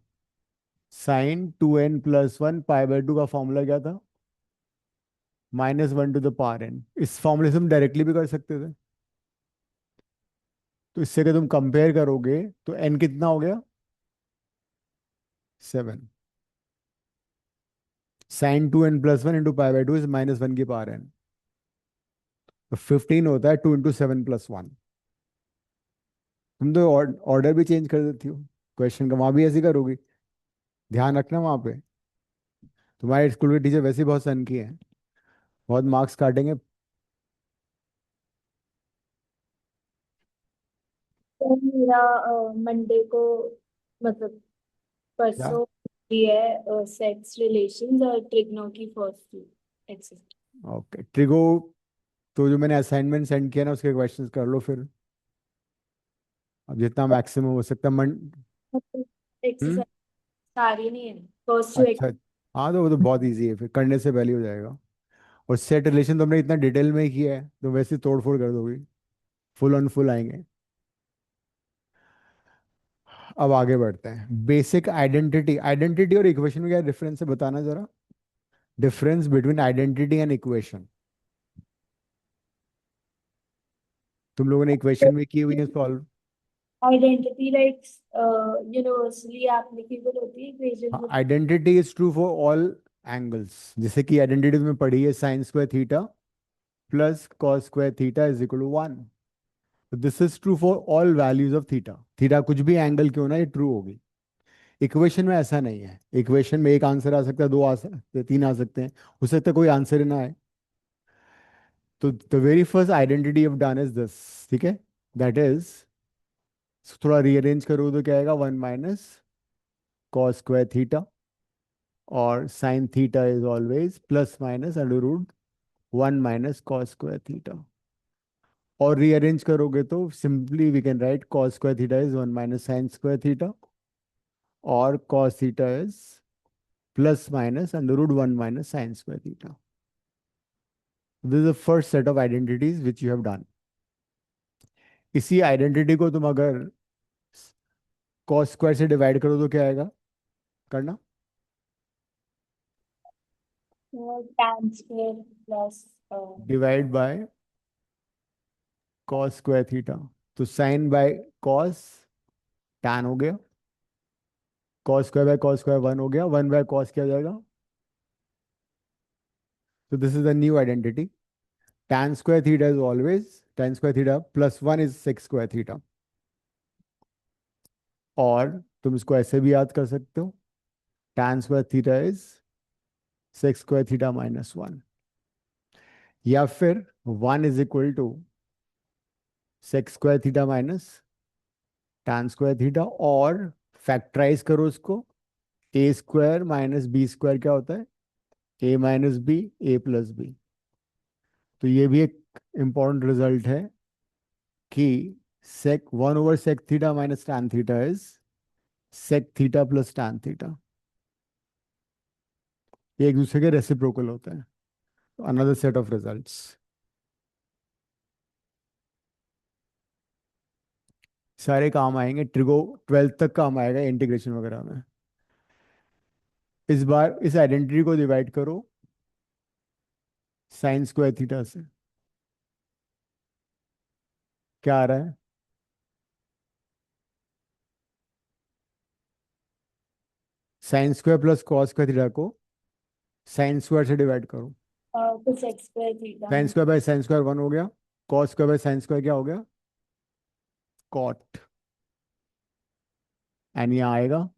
Sine 2n plus 1 पाई/2 का फॉर्मूला क्या था? -1 टू द पावर n। इस फॉर्मूले से हम डायरेक्टली भी कर सकते थे। तो इससे अगर तुम कंपेयर करोगे तो n कितना हो गया? 7। साइन 2n प्लस 1 इंटू पाई/2 इज -1 की पावर n। तो 15 होता है 2 इंटू 7 प्लस 1। तुम तो ऑर्डर भी चेंज कर देती हो क्वेश्चन का, वहां भी ऐसे करोगी। ध्यान रखना वहां पे। तुम्हारे स्कूल के टीचर वैसे ही बहुत सन की हैं, बहुत मार्क्स काटेंगे। तो मेरा मंडे को मतलब क्या? परसों ये है सेक्स रिलेशंस और ट्रिग्नो की फर्स्ट एक्सरसाइज। Okay trigo. तो जो मैंने असाइनमेंट सेंड किया ना उसके क्वेश्चंस कर लो फिर। अब जितना मैक्सिमम हो सकता है एक्सरसाइज सारी नहीं है, फर्स्ट अच्छा। हाँ तो वो तो बहुत इजी है, फिर करने से पहले हो जाएगा। और सेट रिलेशन तुमने इतना डिटेल में ही किया है तो वैसे ही तोड़ फोड़ कर दोगी। फुल ऑन फुल आएंगे। अब आगे बढ़ते हैं। Basic identity. आइडेंटिटी और इक्वेशन में क्या डिफरेंस है बताना जरा। Difference between identity and equation. तुम लोगों ने इक्वेशन में की हुई है solve. Identity like universally applicable होती है equation. Identity is true for all angles. जैसे कि आइडेंटिटी तुम्हें पढ़ी है sine square theta plus cos square theta is equal to 1। This is true for all values of theta. Theta कुछ भी angle क्यों ना ये ट्रू होगी। इक्वेशन में ऐसा नहीं है। इक्वेशन में एक आंसर आ सकता है, दो आ सकते हैं, तीन आ सकते हैं, हो सकता है कोई आंसर ही ना आए। तो the very first identity of done is this. ठीक है, दैट इज, थोड़ा रीअरेंज करो तो क्या आएगा? 1 माइनस कॉस स्क्वायर थीटा, और sine theta is always plus minus under root 1 minus cos square theta. और रीअरेंज करोगे तो simply we can write cos square theta is 1 minus sine square theta, और cos theta is plus minus under root 1 minus sine square theta. This is the first set of identities which you have done. इसी identity को तुम अगर cos square से divide करो तो क्या आएगा? करना। tan square plus divide by cos square theta. तो साइन बाय कॉस टैन हो गया, cos square by cos square 1 हो गया, 1 बाय कॉस क्या हो जाएगा? तो this is the new identity. tan square theta is always tan square theta plus 1 is sec square theta। और तुम इसको ऐसे भी याद कर सकते हो, tan square theta is sec square theta minus 1। या फिर 1 is equal to sec square theta minus tan square theta, और फैक्टराइज करो उसको। a square minus B square क्या होता है? a minus B, a plus B. तो ये भी एक इंपॉर्टेंट रिजल्ट है कि sec 1 over sec theta minus tan theta is sec theta plus tan theta। ये एक दूसरे के रेसिप्रोकल होता है। Another set of results. सारे काम आएंगे, ट्रिगो 12th तक काम आएगा इंटीग्रेशन वगैरह में। इस बार इस आइडेंटिटी को डिवाइड करो साइन स्क्वायर थीटा से। क्या आ रहा है? Sine square plus cos square theta को साइन स्क्वायर से डिवाइड करो। तो sex square theta. Sine square by sine square 1 हो गया, cos square by sine square क्या हो गया? कॉट। एंड यहाँ आएगा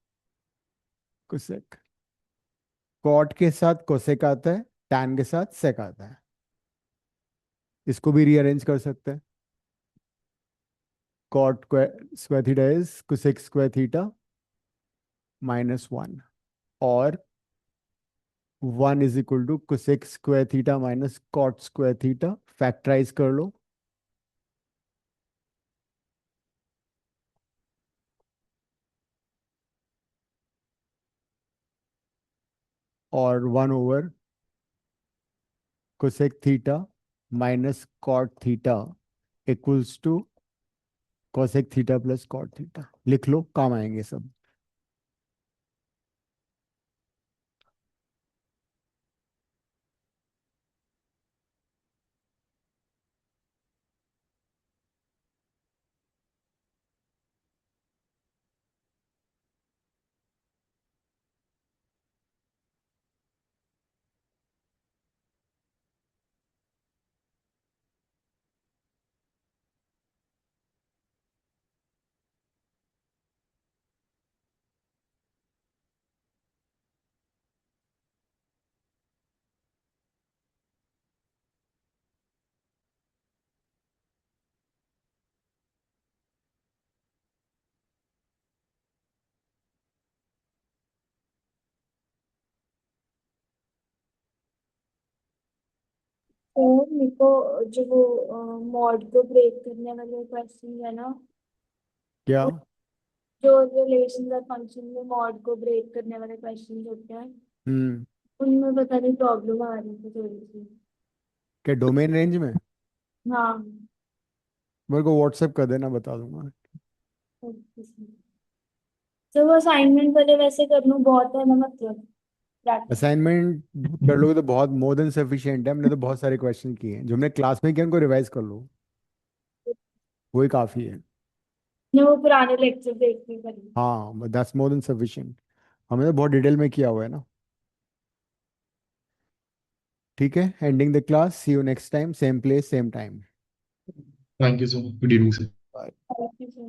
कोसेक। कॉट के साथ कोसेक आता है, टैन के साथ सेक आता है। इसको भी रीअरेंज कर सकते हैं। Cot square theta is cosec square theta minus 1, और 1 is equal to cosec square theta minus cot square theta. Factorise कर लो। और 1 over cosec theta minus cot theta equals to cosec theta plus cot theta. लिख लो, काम आएंगे सब। तो मेरे को जो वो मॉड को ब्रेक करने वाले क्वेश्चन है ना, क्या? जो रिलेशन और फंक्शन में मॉड को ब्रेक करने वाले क्वेश्चन होते हैं, हम्म उनमें पता नहीं प्रॉब्लम आ रही थी थोड़ी सी। क्या डोमेन रेंज में? हाँ। मेरे को व्हाट्सएप कर देना, बता दूंगा। तो वो असाइनमेंट वाले वैसे कर लूँ बहुत है ना, मतलब प्रैक्टिस। असाइनमेंट कर लोगे तो बहुत मोर देन सफिशिएंट है। हमने तो बहुत सारे क्वेश्चन किए हैं, जो हमने क्लास में किए उनको रिवाइज कर लो, वही काफी है। ने वो पुराने लेक्चर देख के करी। हाँ, दैट्स मोर देन सफिशिएंट। हमने तो बहुत डिटेल में किया हुआ है ना। ठीक है, ending the class, see you next time, same place same time. Thank you sir, good evening sir. Bye. Thank you so